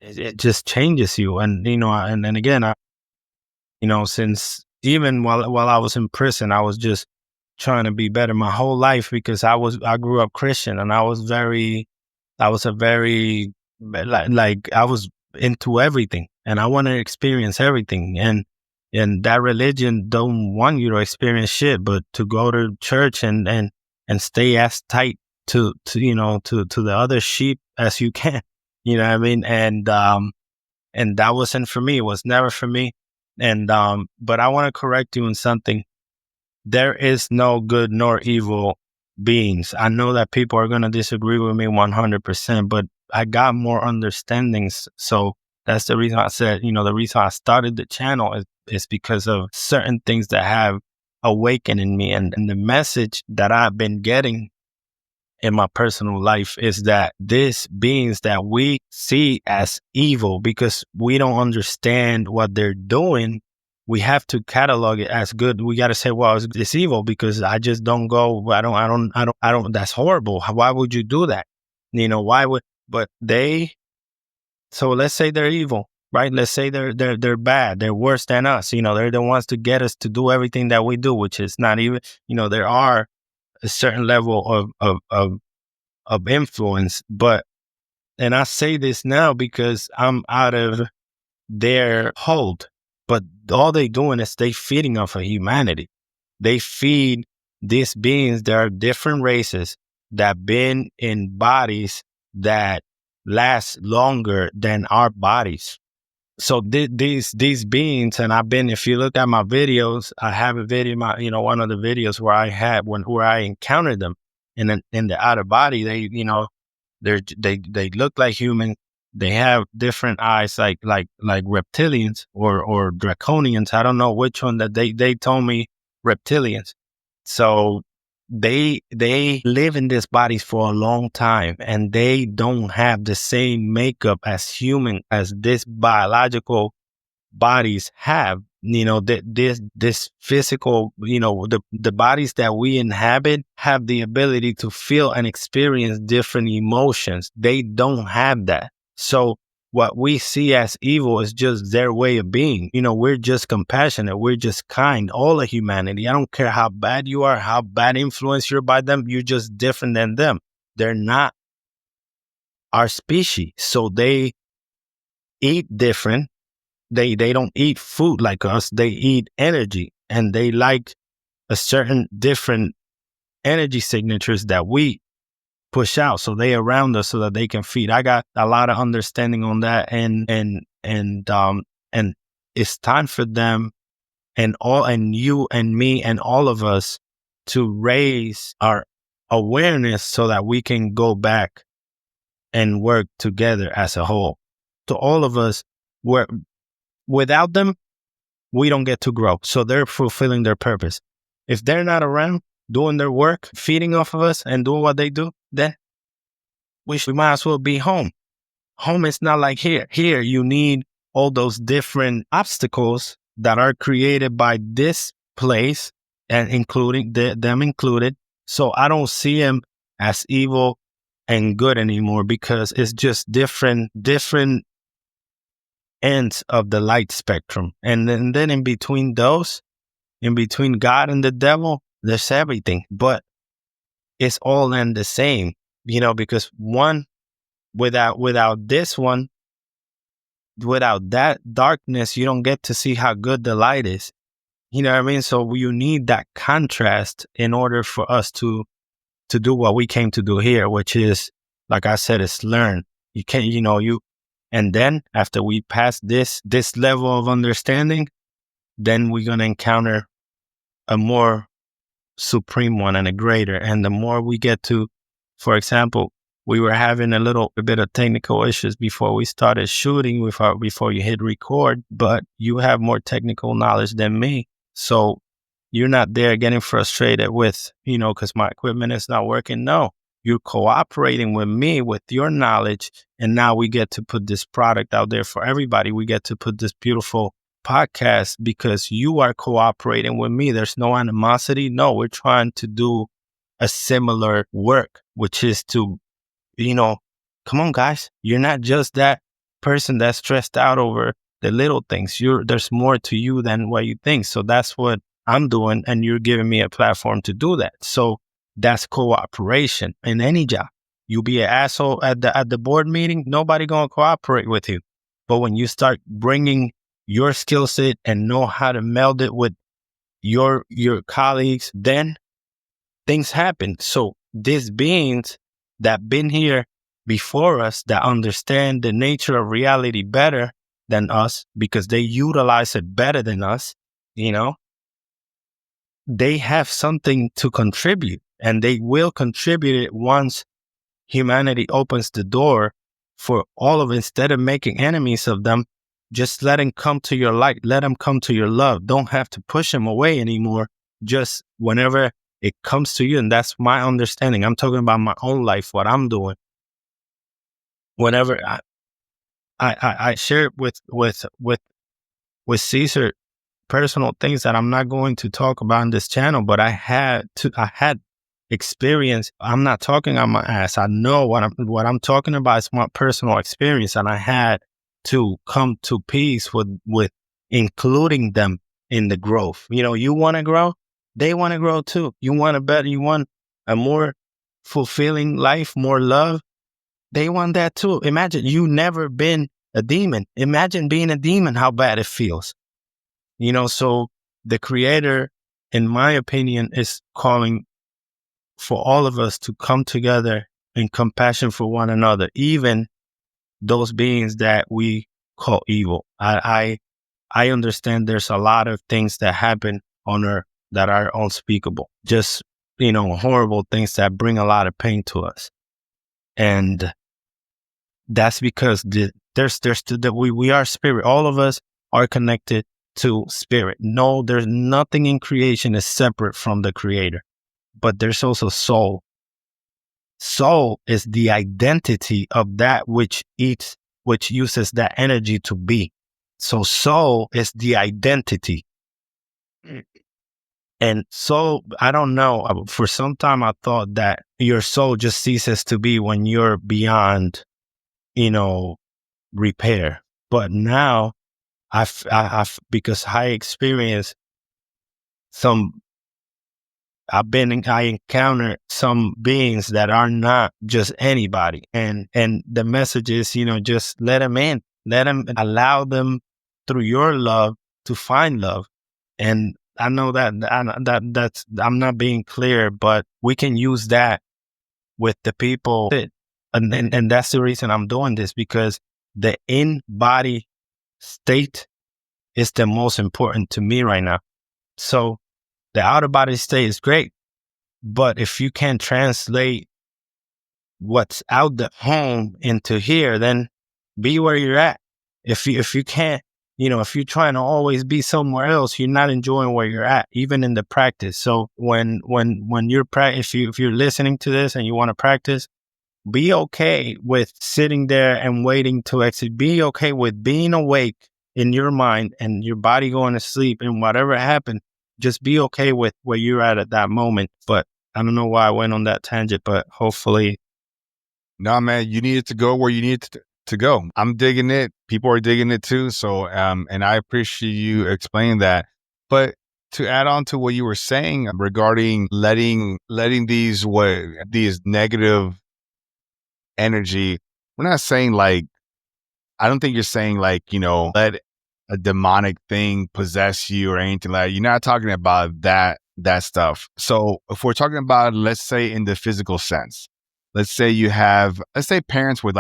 it just changes you. And, and again, since even while I was in prison, I was just trying to be better my whole life because I grew up Christian, and I was a very, like I was into everything, and I want to experience everything. And that religion don't want you to experience shit, but to go to church and stay as tight to the other sheep as you can. You know what I mean? And that wasn't for me. It was never for me. And but I want to correct you in something. There is no good nor evil beings. I know that people are going to disagree with me 100%, but I got more understandings. So that's the reason I said, the reason I started the channel is because of certain things that have awakened in me. And the message that I've been getting in my personal life is that these beings that we see as evil, because we don't understand what they're doing, we have to catalog it as good. We got to say, well, it's evil because I just don't go. I don't. That's horrible. Why would you do that? Why would? But so let's say they're evil, right? Let's say they're bad. They're worse than us. They're the ones to get us to do everything that we do, which is not even. There are a certain level of influence, and I say this now because I'm out of their hold, but all they doing is they feeding off of humanity. They feed these beings. There are different races that been in bodies that last longer than our bodies. So these beings, and if you look at my videos, I have a video, one of the videos where where I encountered them in the outer body. They look like humans. They have different eyes, like reptilians or draconians. I don't know which one that they told me reptilians. So they live in these bodies for a long time, and they don't have the same makeup as human as this biological bodies have. This physical, the bodies that we inhabit have the ability to feel and experience different emotions. They don't have that. So what we see as evil is just their way of being. We're just compassionate. We're just kind. All of humanity. I don't care how bad you are, how bad influence you're by them. You're just different than them. They're not our species. So they eat different. They don't eat food like us. They eat energy, and they like a certain different energy signatures that we push out. So they around us so that they can feed. I got a lot of understanding on that, and it's time for them and you and me and all of us to raise our awareness so that we can go back and work together as a whole. To all of us, without them, we don't get to grow. So they're fulfilling their purpose. If they're not around doing their work, feeding off of us and doing what they do, then we might as well be home. Home is not like here. Here, you need all those different obstacles that are created by this place, and including them included. So I don't see them as evil and good anymore, because it's just different ends of the light spectrum. And then in between those, in between God and the devil, there's everything, but it's all in the same, because one, without this one, without that darkness, you don't get to see how good the light is. You know what I mean? So you need that contrast in order for us to do what we came to do here, which is, like I said, is learn. You can't, and then after we pass this level of understanding, then we're gonna encounter a more supreme one and a greater. And the more we get to, for example, we were having a bit of technical issues before we started shooting before you hit record, but you have more technical knowledge than me. So you're not there getting frustrated with, because my equipment is not working. No, you're cooperating with me with your knowledge. And now we get to put this product out there for everybody. We get to put this beautiful podcast because you are cooperating with me. There's no animosity. No, we're trying to do a similar work, which is to, come on, guys, you're not just that person that's stressed out over the little things. There's more to you than what you think. So that's what I'm doing. And you're giving me a platform to do that. So that's cooperation in any job. You be an asshole at the board meeting, nobody gonna cooperate with you. But when you start bringing your skill set and know how to meld it with your colleagues, then things happen. So these beings that been here before us, that understand the nature of reality better than us because they utilize it better than us, they have something to contribute, and they will contribute it once humanity opens the door for all of it. Instead of making enemies of them, just let them come to your light. Let them come to your love. Don't have to push them away anymore. Just whenever it comes to you. And that's my understanding. I'm talking about my own life, what I'm doing. Whenever I share it with Cesar personal things that I'm not going to talk about on this channel, but I had experience. I'm not talking on my ass. I know what I'm talking about is my personal experience, and I had to come to peace with including them in the growth. You want to grow, they want to grow too. You want a more fulfilling life, more love. They want that too. Imagine you never been a demon. Imagine being a demon, how bad it feels. So the creator, in my opinion, is calling for all of us to come together in compassion for one another, even those beings that we call evil. I understand there's a lot of things that happen on Earth that are unspeakable, just, horrible things that bring a lot of pain to us. And that's because we are spirit. All of us are connected to spirit. No, there's nothing in creation is separate from the creator, but there's also soul. Soul is the identity of that which uses that energy to be. So soul is the identity. And soul, I don't know. For some time, I thought that your soul just ceases to be when you're beyond, repair. But now I've because I experienced I encountered some beings that are not just anybody. And the message is, just let them in, allow them through your love to find love. And I know that's, I'm not being clear, but we can use that with the people. And that's the reason I'm doing this, because the in-body state is the most important to me right now. So the outer body state is great, but if you can't translate what's out the home into here, then be where you're at. If you can't, if you're trying to always be somewhere else, you're not enjoying where you're at, even in the practice. So when you're if you're listening to this and you want to practice, be okay with sitting there and waiting to exit. Be okay with being awake in your mind and your body going to sleep, and whatever happened, just be okay with where you're at that moment. But I don't know why I went on that tangent, but hopefully. No, man, you needed to go where you needed to go. I'm digging it. People are digging it too. So, and I appreciate you explaining that. But To add on to what you were saying regarding letting these negative energy, we're not saying like, I don't think you're saying like, let a demonic thing possess you or anything like that. You're not talking about that stuff. So if we're talking about, let's say in the physical sense, let's say parents with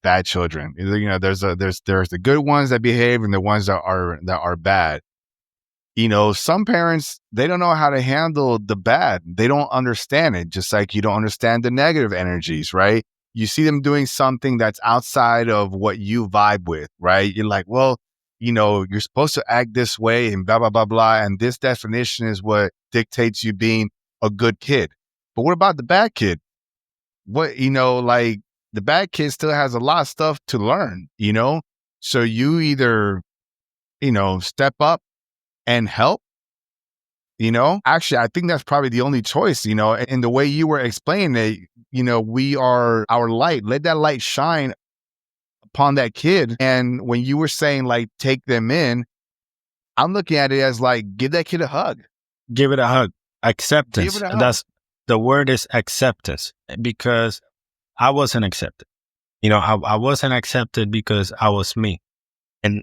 bad children. There's the good ones that behave and the ones that are bad. Some parents, they don't know how to handle the bad. They don't understand it, just like you don't understand the negative energies, right? You see them doing something that's outside of what you vibe with, right? You're like, well, you're supposed to act this way and blah, blah, blah, blah. And this definition is what dictates you being a good kid. But what about the bad kid? The bad kid still has a lot of stuff to learn, So you either, step up and help, actually, I think that's probably the only choice, and the way you were explaining it, we are our light. Let that light shine upon that kid. And when you were saying like, take them in, I'm looking at it as like, give that kid a hug. Give it a hug. Acceptance. Give it a hug. That's the word, is acceptance, because I wasn't accepted. I wasn't accepted because I was me. And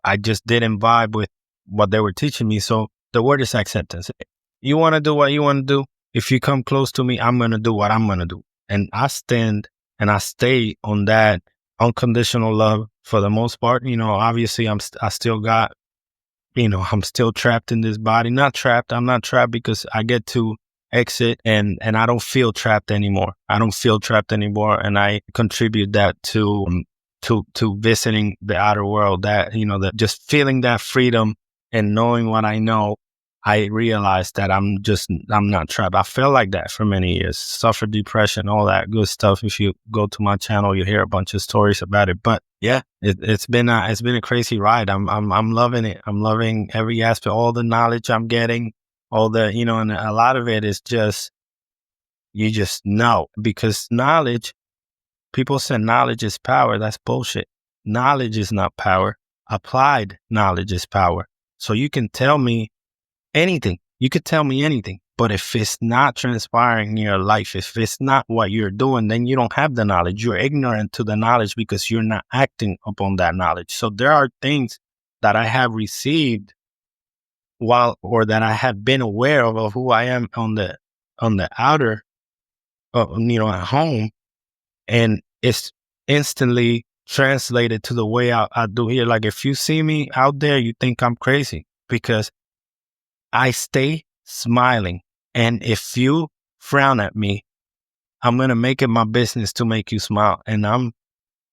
I just didn't vibe with what they were teaching me. So the word is acceptance. You want to do what you want to do. If you come close to me, I'm going to do what I'm going to do. And I stand and I stay on that unconditional love for the most part. Obviously I still got, I'm still trapped in this body. Not trapped. I'm not trapped because I get to exit and I don't feel trapped anymore. And I contribute that to visiting the outer world, that, that just feeling that freedom and knowing what I know. I realized that I'm not trapped. I felt like that for many years, suffered depression, all that good stuff. If you go to my channel, you hear a bunch of stories about it. But yeah, it's been a crazy ride. I'm loving it. I'm loving every aspect, all the knowledge I'm getting, all the, and a lot of it is just, you just know, because knowledge, people say knowledge is power. That's bullshit. Knowledge is not power. Applied knowledge is power. So you can tell me anything. You could tell me anything. But if it's not transpiring in your life, if it's not what you're doing, then you don't have the knowledge. You're ignorant to the knowledge because you're not acting upon that knowledge. So there are things that I have received or that I have been aware of who I am on the outer, at home. And it's instantly translated to the way I do here. Like if you see me out there, you think I'm crazy because I stay smiling. And if you frown at me, I'm going to make it my business to make you smile. And I'm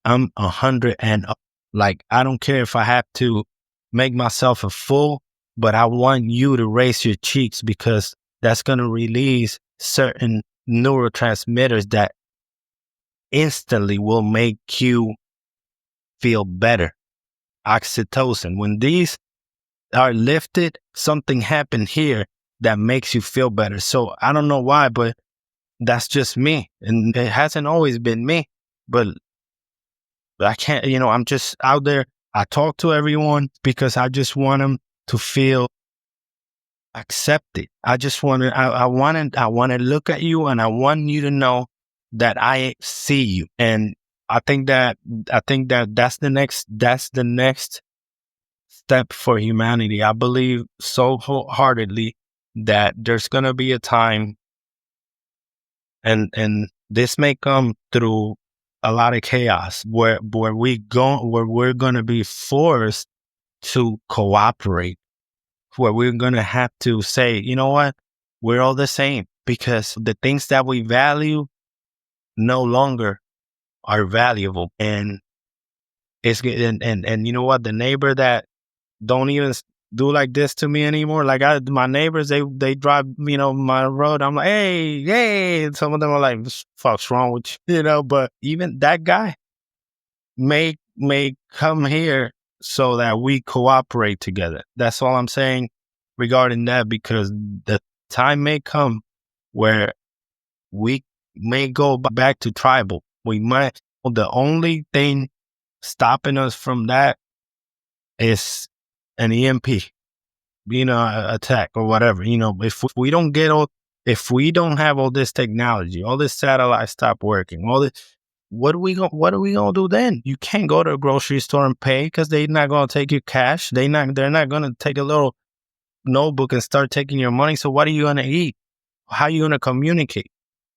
100 and up. Like, I don't care if I have to make myself a fool, but I want you to raise your cheeks because that's going to release certain neurotransmitters that instantly will make you feel better. Oxytocin. When these are lifted, something happened here that makes you feel better. So I don't know why, but that's just me. And it hasn't always been me, but I can't, I'm just out there. I talk to everyone because I just want them to feel accepted. I just want to, I want to look at you and I want you to know that I see you. And I think that that's the next step for humanity. I believe so wholeheartedly that there's going to be a time, and this may come through a lot of chaos, where we're going to be forced to cooperate, where we're going to have to say, you know what, we're all the same, because the things that we value no longer are valuable. And it's and you know what, the neighbor that don't even do like this to me anymore. Like my neighbors, they drive, my road. I'm like, hey. And some of them are like, what the fuck's wrong with you? But even that guy may come here so that we cooperate together. That's all I'm saying regarding that, because the time may come where we may go back to tribal. We might. The only thing stopping us from that is an EMP. attack or whatever. If we don't get if we don't have all this technology, all this satellite stop working, all this, what are we gonna do then? You can't go to a grocery store and pay because they're not gonna take your cash. They're not gonna take a little notebook and start taking your money. So what are you gonna eat? How are you gonna communicate?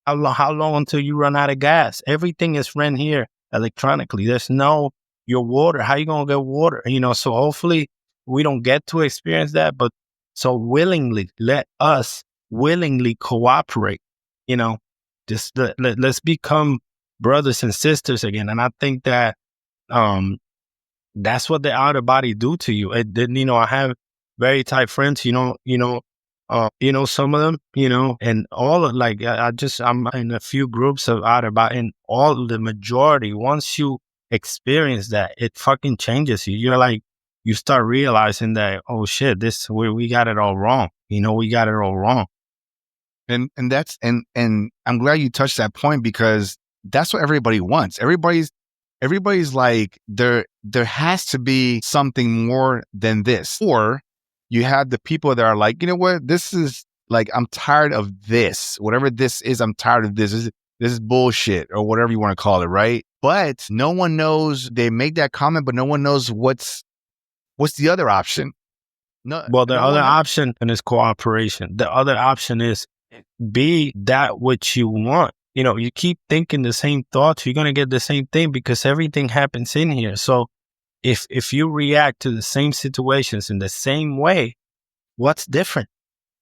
How long until you run out of gas? Everything is run here electronically. There's no your water. How you gonna get water? So hopefully we don't get to experience that. But so willingly, let us willingly cooperate. Just let's become brothers and sisters again. And I think that that's what the outer body do to you. It didn't. I have very tight friends. Some of them, and all of I'm in a few groups of outer body, and all the majority, once you experience that, it fucking changes you. You're like, you start realizing that, oh shit, we got it all wrong. We got it all wrong. And that's, and I'm glad you touched that point, because that's what everybody wants. Everybody's like, there has to be something more than this. Or you have the people that are like, you know what, this is like, I'm tired of this. Whatever this is, I'm tired of this. This is bullshit, or whatever you want to call it, right? But no one knows. They make that comment, but no one knows what's the other option. Well, the other option is cooperation. The other option is be that which you want. You keep thinking the same thoughts, you're going to get the same thing, because everything happens in here. So if you react to the same situations in the same way, what's different?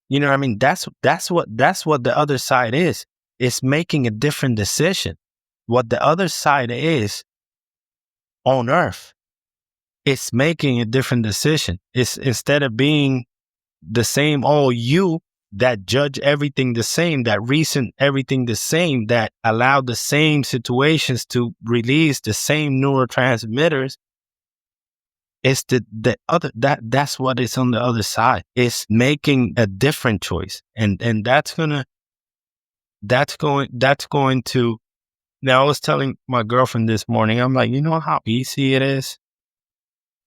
What I mean? That's what the other side is. It's making a different decision. What the other side is on Earth, it's making a different decision. It's, instead of being the same, you that judge everything the same, that reason everything the same, that allow the same situations to release the same neurotransmitters. It's the other, that's what is on the other side. It's making a different choice. And that's going to, now I was telling my girlfriend this morning, I'm like, you know how easy it is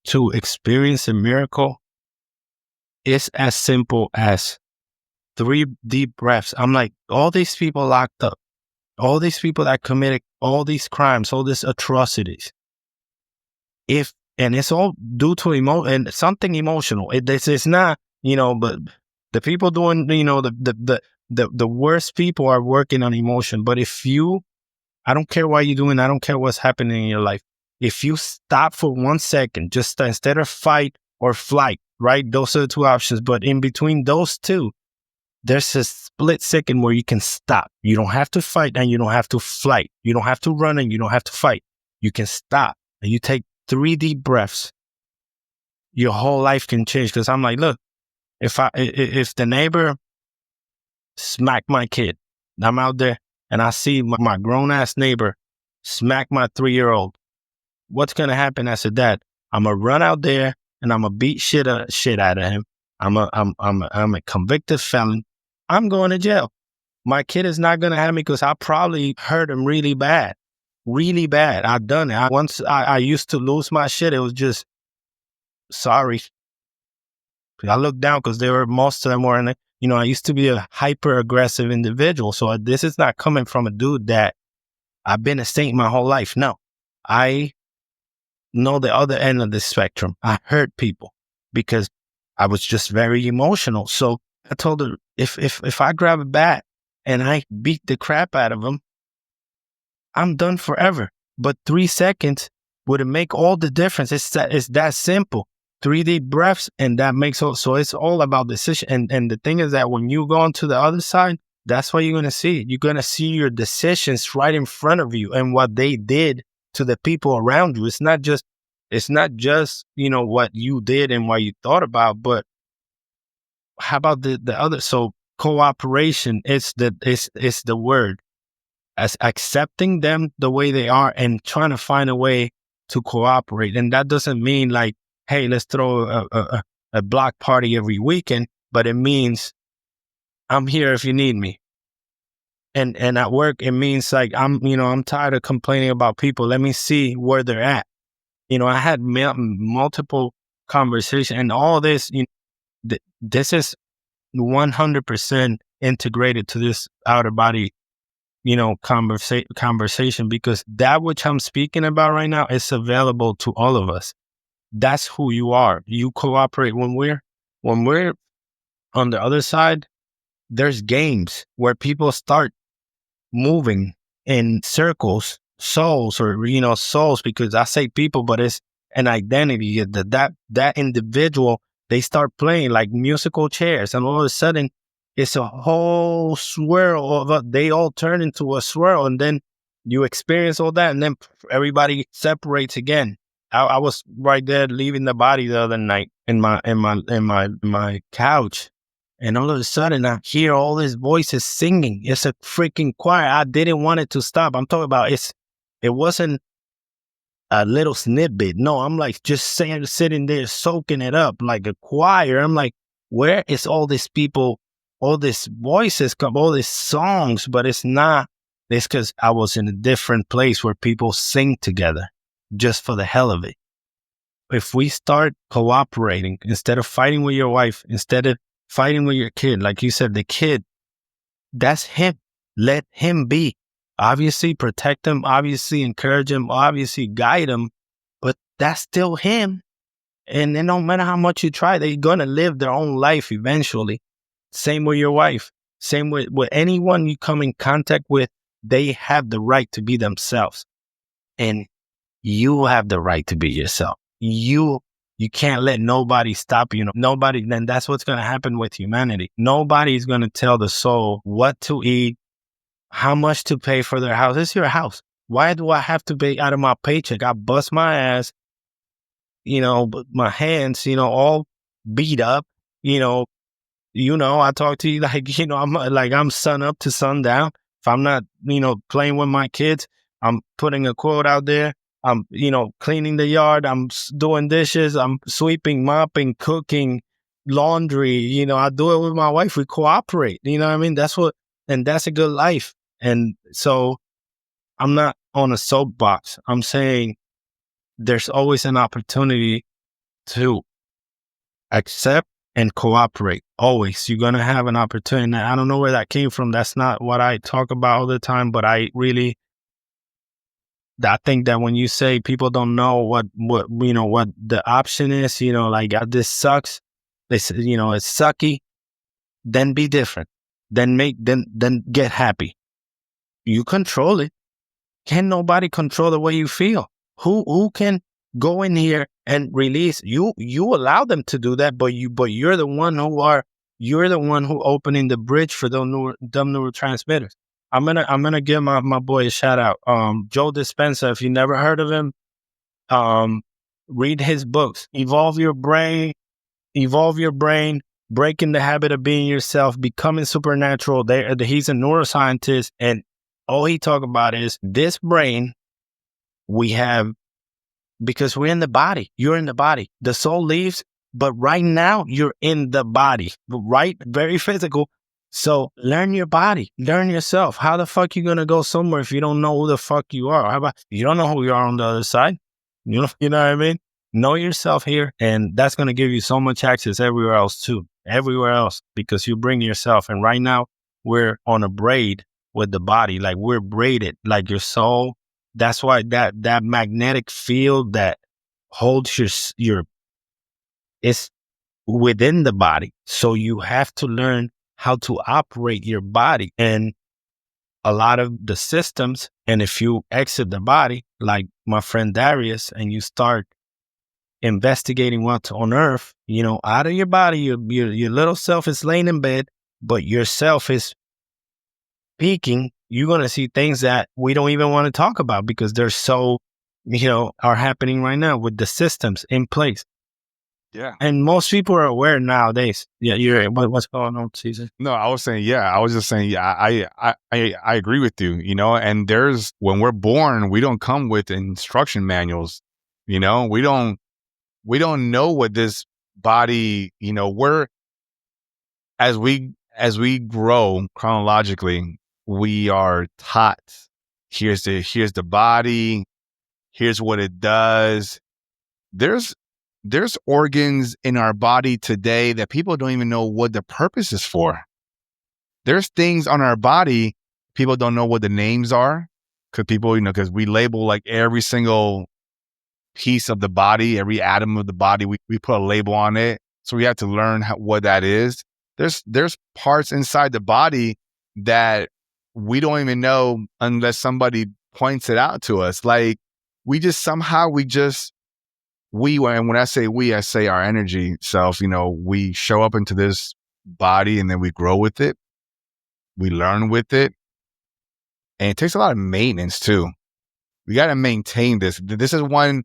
to experience a miracle? It's as simple as 3 deep breaths. I'm like, all these people locked up, all these people that committed all these crimes, all these atrocities, and it's all due to something emotional. It's not, but the people doing, the worst people are working on emotion. But I don't care what you're doing, I don't care what's happening in your life. If you stop for 1 second, just instead of fight or flight, right? Those are the 2 options. But in between those 2, there's a split second where you can stop. You don't have to fight and you don't have to flight. You don't have to run and you don't have to fight. You can stop and you take 3 deep breaths. Your whole life can change. Because I'm like, look, if the neighbor smacked my kid, I'm out there and I see my grown ass neighbor smack my 3-year-old, what's gonna happen as a dad? I'm gonna run out there and I'm gonna beat shit out of him. I'm a convicted felon. I'm going to jail. My kid is not going to have me because I probably hurt him really bad. Really bad. I've done it. Once I used to lose my shit. It was just, sorry. I looked down because most of them were in it. I used to be a hyper aggressive individual. So this is not coming from a dude that I've been a saint my whole life. No, I know the other end of the spectrum. I hurt people because I was just very emotional. So I told her, if I grab a bat and I beat the crap out of him, I'm done forever. But 3 seconds would make all the difference. It's that simple. 3 deep breaths, and that makes all. So it's all about decision. And the thing is that when you go on to the other side, that's what you're going to see. You're going to see your decisions right in front of you and what they did to the people around you. It's not just what you did and what you thought about, but how about the other? So cooperation is the word, as accepting them the way they are and trying to find a way to cooperate. And that doesn't mean like, hey, let's throw a block party every weekend, but it means I'm here if you need me. And at work, it means like, I'm tired of complaining about people. Let me see where they're at. I had multiple conversations and all this, this is 100% integrated to this outer body, conversation, because that which I'm speaking about right now is available to all of us. That's who you are. You cooperate when we're on the other side. There's games where people start moving in circles, souls, or souls, because I say people, but it's an identity that individual. They start playing like musical chairs, and all of a sudden it's a whole swirl they all turn into a swirl, and then you experience all that, and then everybody separates again. I was right there leaving the body the other night in my couch, and all of a sudden, I hear all these voices singing. It's a freaking choir. I didn't want it to stop. I'm talking about it wasn't a little snippet. No, I'm like just sitting there soaking it up like a choir. I'm like, where is all these people, all these voices come, all these songs? But it's not. It's because I was in a different place where people sing together just for the hell of it. If we start cooperating, instead of fighting with your wife, instead of fighting with your kid, like you said, the kid, that's him. Let him be. Obviously, protect him. Obviously, encourage him. Obviously, guide him. But that's still him. And then no matter how much you try, they're going to live their own life eventually. Same with your wife. Same with anyone you come in contact with. They have the right to be themselves. And you have the right to be yourself. You can't let nobody stop you. Nobody, then that's what's going to happen with humanity. Nobody's going to tell the soul what to eat, how much to pay for their house. It's your house. Why do I have to pay out of my paycheck? I bust my ass, my hands, all beat up, I talk to you like, I'm sun up to sundown. If I'm not, playing with my kids, I'm putting a quote out there. I'm, cleaning the yard. I'm doing dishes. I'm sweeping, mopping, cooking, laundry. I do it with my wife. We cooperate. You know what I mean? And that's a good life. And so I'm not on a soapbox. I'm saying there's always an opportunity to accept and cooperate. Always. You're going to have an opportunity. I don't know where that came from. That's not what I talk about all the time, but I think that when you say people don't know what the option is, like this sucks, this, it's sucky, then be different. Then get happy. You control it. Can nobody control the way you feel? Who can go in here and release you? You allow them to do that, but you're the one who opening the bridge for them neurotransmitters. I'm gonna give my boy a shout out. Joe Dispenza, if you never heard of him, read his books. Evolve your brain, breaking the habit of being yourself, becoming supernatural. He's a neuroscientist, and all he talk about is this brain we have, because we're in the body. You're in the body. The soul leaves, but right now you're in the body, right? Very physical. So learn your body, learn yourself. How the fuck you gonna go somewhere if you don't know who the fuck you are? How about you don't know who you are on the other side? You know what I mean? Know yourself here, and that's gonna give you so much access everywhere else too. Everywhere else, because you bring yourself. And right now we're on a braid with the body, like we're braided, like your soul. That's why that magnetic field that holds your it's within the body. So you have to learn how to operate your body and a lot of the systems. And if you exit the body, like my friend Darius, and you start investigating what's on earth, out of your body, your little self is laying in bed, but yourself is peaking. You're going to see things that we don't even want to talk about because they're so, are happening right now with the systems in place. Yeah. And most people are aware nowadays. Yeah, you're right. What's going on, Cesar? No, I was saying, yeah. I was just saying, yeah. I agree with you. And there's when we're born, we don't come with instruction manuals. We don't know what this body. We're as we grow chronologically, we are taught. Here's the body. Here's what it does. There's there's organs in our body today that people don't even know what the purpose is for. There's things on our body, people don't know what the names are, because we label like every single piece of the body, every atom of the body, we put a label on it. So we have to learn what that is. There's parts inside the body that we don't even know unless somebody points it out to us. Like and when I say we, I say our energy self, we show up into this body and then we grow with it. We learn with it. And it takes a lot of maintenance too. We got to maintain this. This is one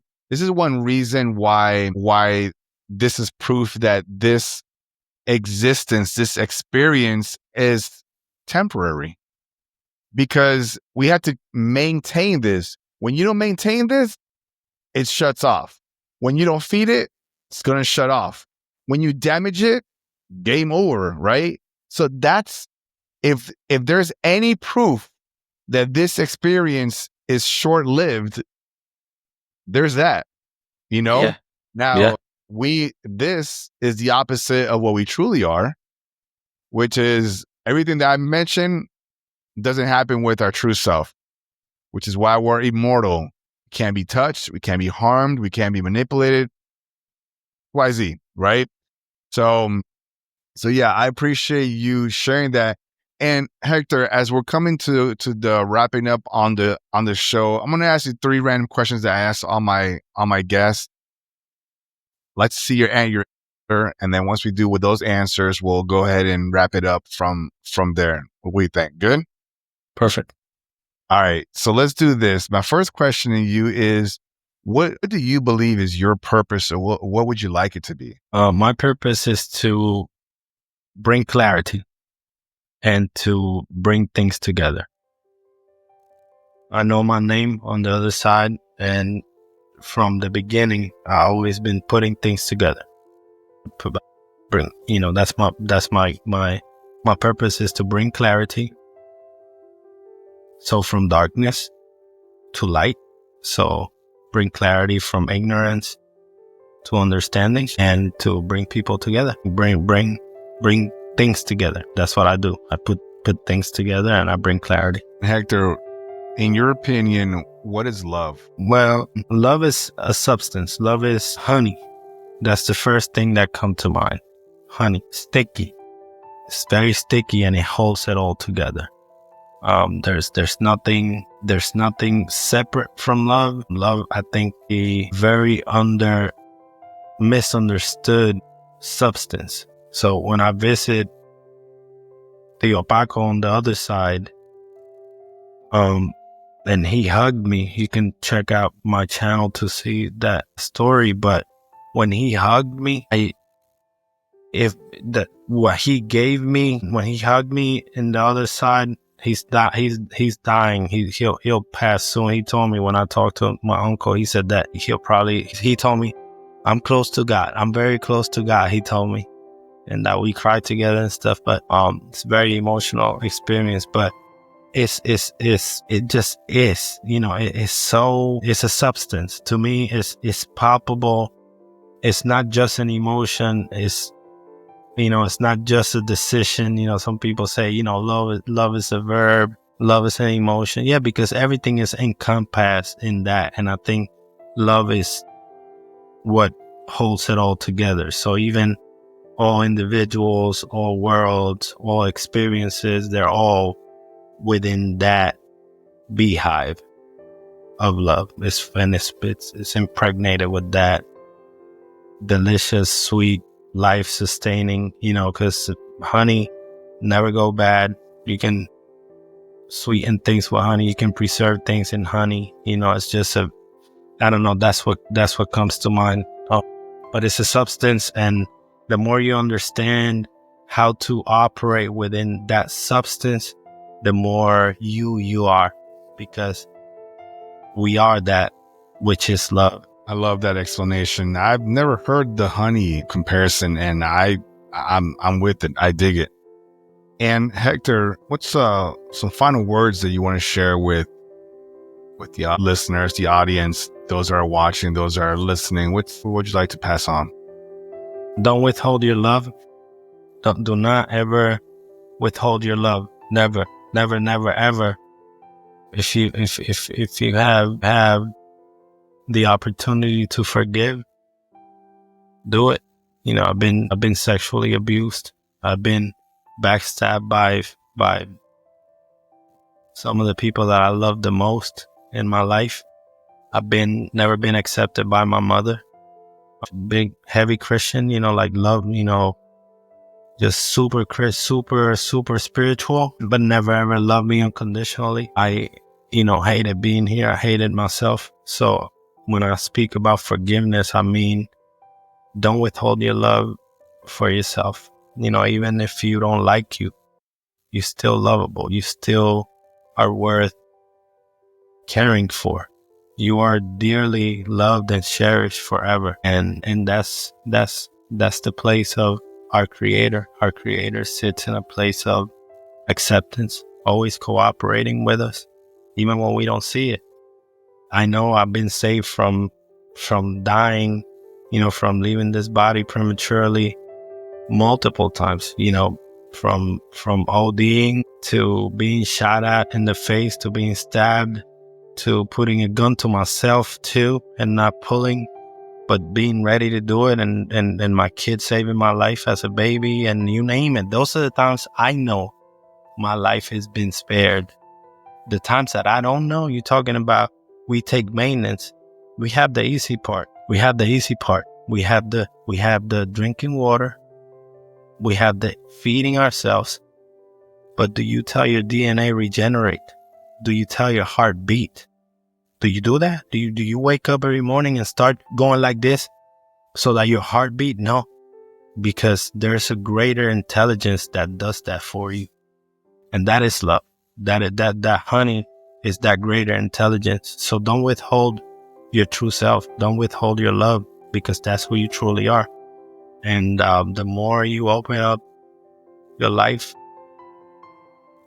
reason why this is proof that this existence, this experience is temporary, because we have to maintain this. When you don't maintain this, it shuts off. When you don't feed it, it's going to shut off. When you damage it, game over, right? So that's, if there's any proof that this experience is short-lived, there's that, Yeah. Now, Yeah. this is the opposite of what we truly are, which is everything that I mentioned doesn't happen with our true self, which is why we're immortal. We can't be touched. We can't be harmed. We can't be manipulated. YZ, right? So yeah, I appreciate you sharing that. And Hector, as we're coming to the wrapping up on the show, I'm going to ask you 3 random questions that I ask all my guests. Let's see your answer, and then once we do with those answers, we'll go ahead and wrap it up from there. What do you think? Good? Perfect. All right, so let's do this. My first question to you is, what do you believe is your purpose, or what would you like it to be? My purpose is to bring clarity and to bring things together. I know my name on the other side, and from the beginning, I've always been putting things together. That's my purpose is to bring clarity. So from darkness to light. So bring clarity from ignorance to understanding, and to bring people together. Bring things together. That's what I do. I put things together and I bring clarity. Hector, in your opinion, what is love? Well, love is a substance. Love is honey. That's the first thing that comes to mind. Honey, sticky. It's very sticky and it holds it all together. There's nothing separate from love. Love, I think, a very misunderstood substance. So when I visit the Opaco on the other side, and he hugged me, you can check out my channel to see that story. But when he hugged me, what he gave me when he hugged me in the other side, he's dying. He'll pass soon. He told me when I talked to my uncle, he said that he told me, I'm close to God. I'm very close to God. He told me, and that we cried together and stuff. But it's a very emotional experience. But it just is. It's a substance. To me, it's palpable. It's not just an emotion. It's not just a decision. Some people say, love is a verb. Love is an emotion. Yeah, because everything is encompassed in that. And I think love is what holds it all together. So even all individuals, all worlds, all experiences, they're all within that beehive of love. It's impregnated with that delicious, sweet, life-sustaining, because honey never go bad. You can sweeten things with honey. You can preserve things in honey. It's just I don't know. That's what comes to mind. But it's a substance, and the more you understand how to operate within that substance, the more you are, because we are that which is love. I love that explanation. I've never heard the honey comparison, and I'm with it. I dig it. And Hector, what's some final words that you want to share with the listeners, the audience, those that are watching, those that are listening, what would you like to pass on? Don't withhold your love. Do not ever withhold your love. Never, never, never, ever. If you have the opportunity to forgive, do it. I've been sexually abused. I've been backstabbed by some of the people that I love the most in my life. I've never been accepted by my mother. Big heavy Christian, like love, just super spiritual, but never ever loved me unconditionally. I hated being here. I hated myself. So when I speak about forgiveness, I mean, don't withhold your love for yourself. Even if you don't like you're still lovable. You still are worth caring for. You are dearly loved and cherished forever. And that's the place of our Creator. Our Creator sits in a place of acceptance, always cooperating with us, even when we don't see it. I know I've been saved from dying, from leaving this body prematurely multiple times, from ODing to being shot at in the face, to being stabbed, to putting a gun to myself too and not pulling, but being ready to do it, and my kid saving my life as a baby, and you name it. Those are the times I know my life has been spared. The times that I don't know, you're talking about, we take maintenance. We have the easy part. We have the drinking water. We have the feeding ourselves. But do you tell your DNA regenerate? Do you tell your heart beat? Do you do that? Do you wake up every morning and start going like this so that your heart beat? No, because there's a greater intelligence that does that for you. And that is love. That honey is that greater intelligence. So don't withhold your true self. Don't withhold your love, because that's who you truly are. And the more you open up your life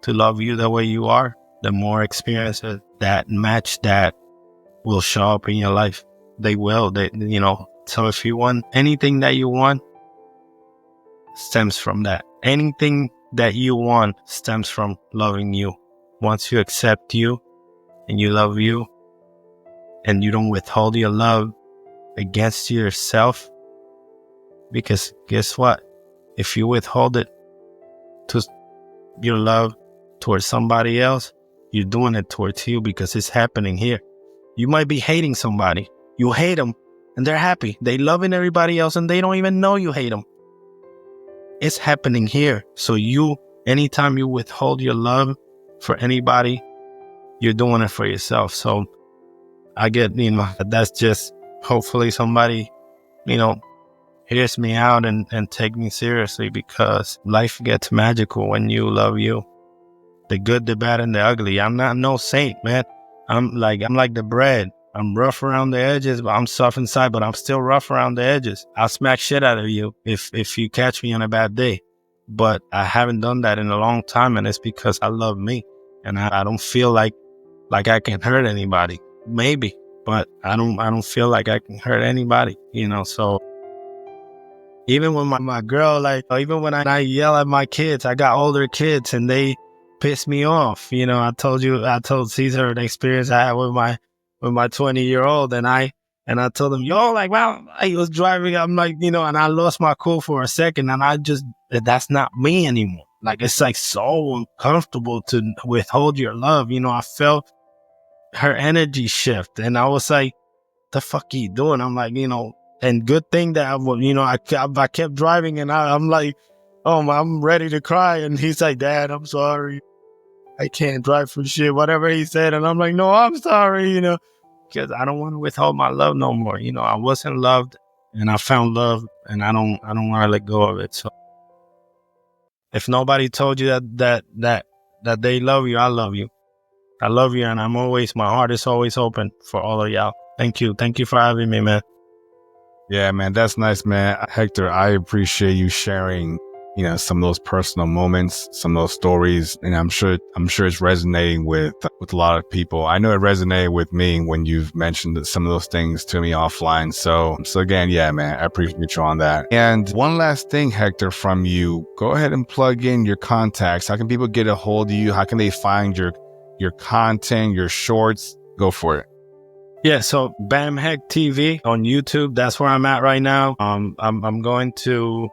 to love you the way you are, the more experiences that match that will show up in your life. They will. So if you want anything that you want, stems from that. Anything that you want stems from loving you. Once you accept you and you love you and you don't withhold your love against yourself, because guess what? If you withhold it to your love towards somebody else, you're doing it towards you, because it's happening here. You might be hating somebody. You hate them and they're happy. They loving everybody else and they don't even know you hate them. It's happening here. So anytime you withhold your love for anybody, you're doing it for yourself. So I get, that's just, hopefully somebody, hears me out and take me seriously, because life gets magical when you love you. The good, the bad, and the ugly. I'm not no saint, man. I'm like the bread. I'm rough around the edges, but I'm soft inside, but I'm still rough around the edges. I'll smack shit out of you if you catch me on a bad day. But I haven't done that in a long time, and it's because I love me. And I don't feel like I can hurt anybody. Maybe, but I don't feel like I can hurt anybody, so even when my girl, even when I yell at my kids, I got older kids and they piss me off. I told Cesar the experience I had with my 20-year-old, and I told him, wow, I was driving. I'm like, and I lost my cool for a second, and that's not me anymore. Like, it's like so uncomfortable to withhold your love. I felt her energy shift, and I was like, the fuck are you doing? I'm like, and good thing that I kept driving, and I'm like, oh, I'm ready to cry. And he's like, Dad, I'm sorry. I can't drive for shit, whatever he said. And I'm like, no, I'm sorry, because I don't want to withhold my love no more. I wasn't loved, and I found love, and I don't want to let go of it. So if nobody told you that they love you, I love you. I love you, and my heart is always open for all of y'all. Thank you. Thank you for having me, man. Yeah, man, that's nice, man. Hector, I appreciate you sharing, some of those personal moments, some of those stories, and I'm sure it's resonating with a lot of people. I know it resonated with me when you've mentioned some of those things to me offline. So again, yeah, man, I appreciate you on that. And one last thing, Hector, from you, go ahead and plug in your contacts. How can people get a hold of you? How can they find your content, your shorts? Go for it. Yeah, so BamHek TV on YouTube, that's where I'm at right now. I'm going to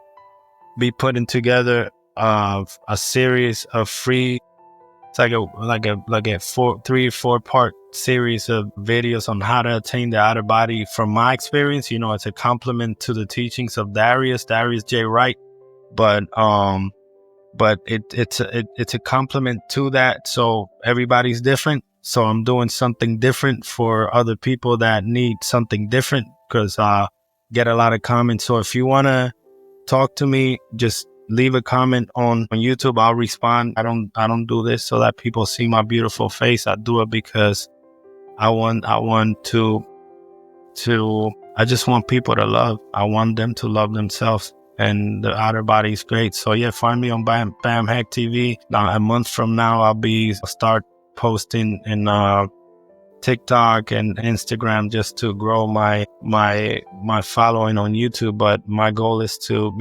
be putting together a series of free, it's like a 3-4 part series of videos on how to attain the outer body from my experience. It's a complement to the teachings of Darius J. Wright, but it's a complement to that. So everybody's different. So I'm doing something different for other people that need something different, because I get a lot of comments. So if you want to talk to me, just leave a comment on YouTube. I'll respond. I don't do this so that people see my beautiful face. I do it because I just want people to love. I want them to love themselves, and the outer body is great. So yeah, find me on BamHek TV. Now, a month from now, I'll start posting in TikTok and Instagram, just to grow my following on YouTube. But my goal is to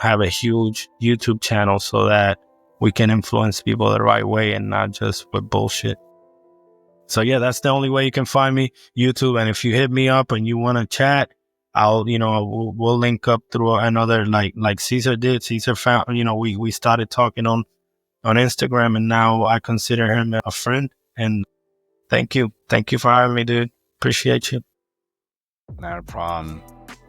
have a huge YouTube channel so that we can influence people the right way and not just with bullshit. So yeah, that's the only way you can find me, YouTube. And if you hit me up and you want to chat, we'll link up through another, like Cesar did. Cesar found, we started talking on Instagram, and now I consider him a friend. And thank you for having me, dude. Appreciate you. Not a problem.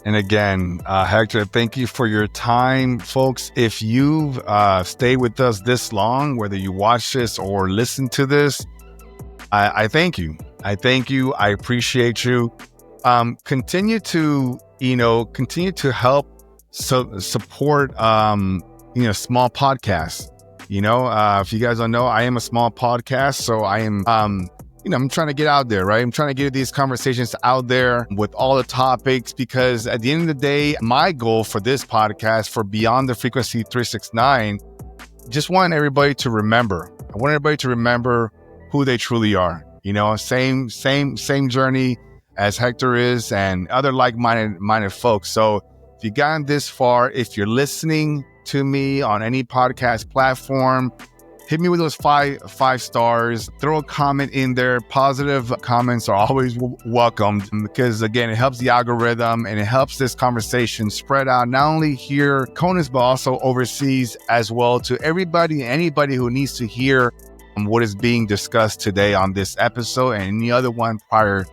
And again, Hector, thank you for your time. Folks, if you've stayed with us this long, whether you watch this or listen to this, I thank you. I appreciate you. Continue to help support, small podcasts. If you guys don't know, I am a small podcast, so I am, I'm trying to get out there, right? I'm trying to get these conversations out there with all the topics, because at the end of the day, my goal for this podcast, for Beyond the Frequency 369, just want everybody to remember. I want everybody to remember who they truly are. Same journey as Hector is and other like-minded folks. So if you gotten this far, if you're listening to me on any podcast platform, hit me with those five stars. Throw a comment in there. Positive comments are always welcomed, because again, it helps the algorithm and it helps this conversation spread out, not only here, Conus, but also overseas as well, to anybody who needs to hear what is being discussed today on this episode and any other one prior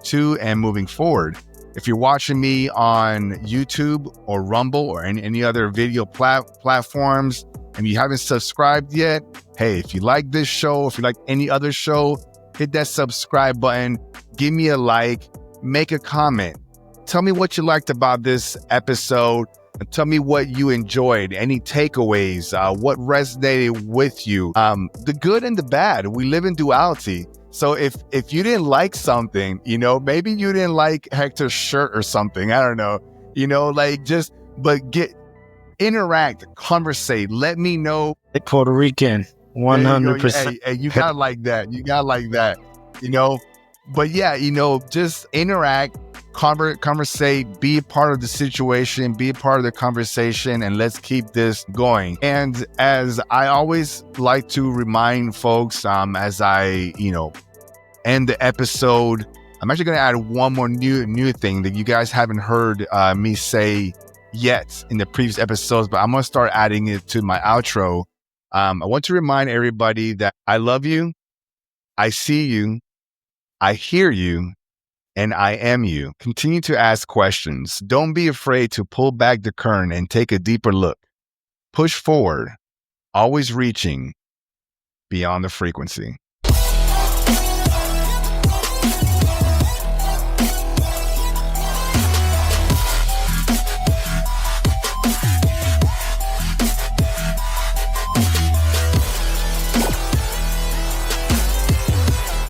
to and moving forward. If you're watching me on YouTube or Rumble or any other video platforms, and you haven't subscribed yet, hey, if you like this show, if you like any other show, hit that subscribe button, give me a like, make a comment. Tell me what you liked about this episode, and tell me what you enjoyed, any takeaways, what resonated with you, the good and the bad. We live in duality. So if you didn't like something, maybe you didn't like Hector's shirt or something, I don't know, interact, conversate, let me know. Puerto Rican, 100%. Hey, you got like that. But yeah, just interact, conversate, be a part of the situation, be a part of the conversation, and let's keep this going. And as I always like to remind folks, as I, end the episode, I'm actually going to add one more new thing that you guys haven't heard me say yet in the previous episodes, but I'm going to start adding it to my outro. I want to remind everybody that I love you, I see you, I hear you, and I am you. Continue to ask questions. Don't be afraid to pull back the curtain and take a deeper look. Push forward, always reaching beyond the frequency.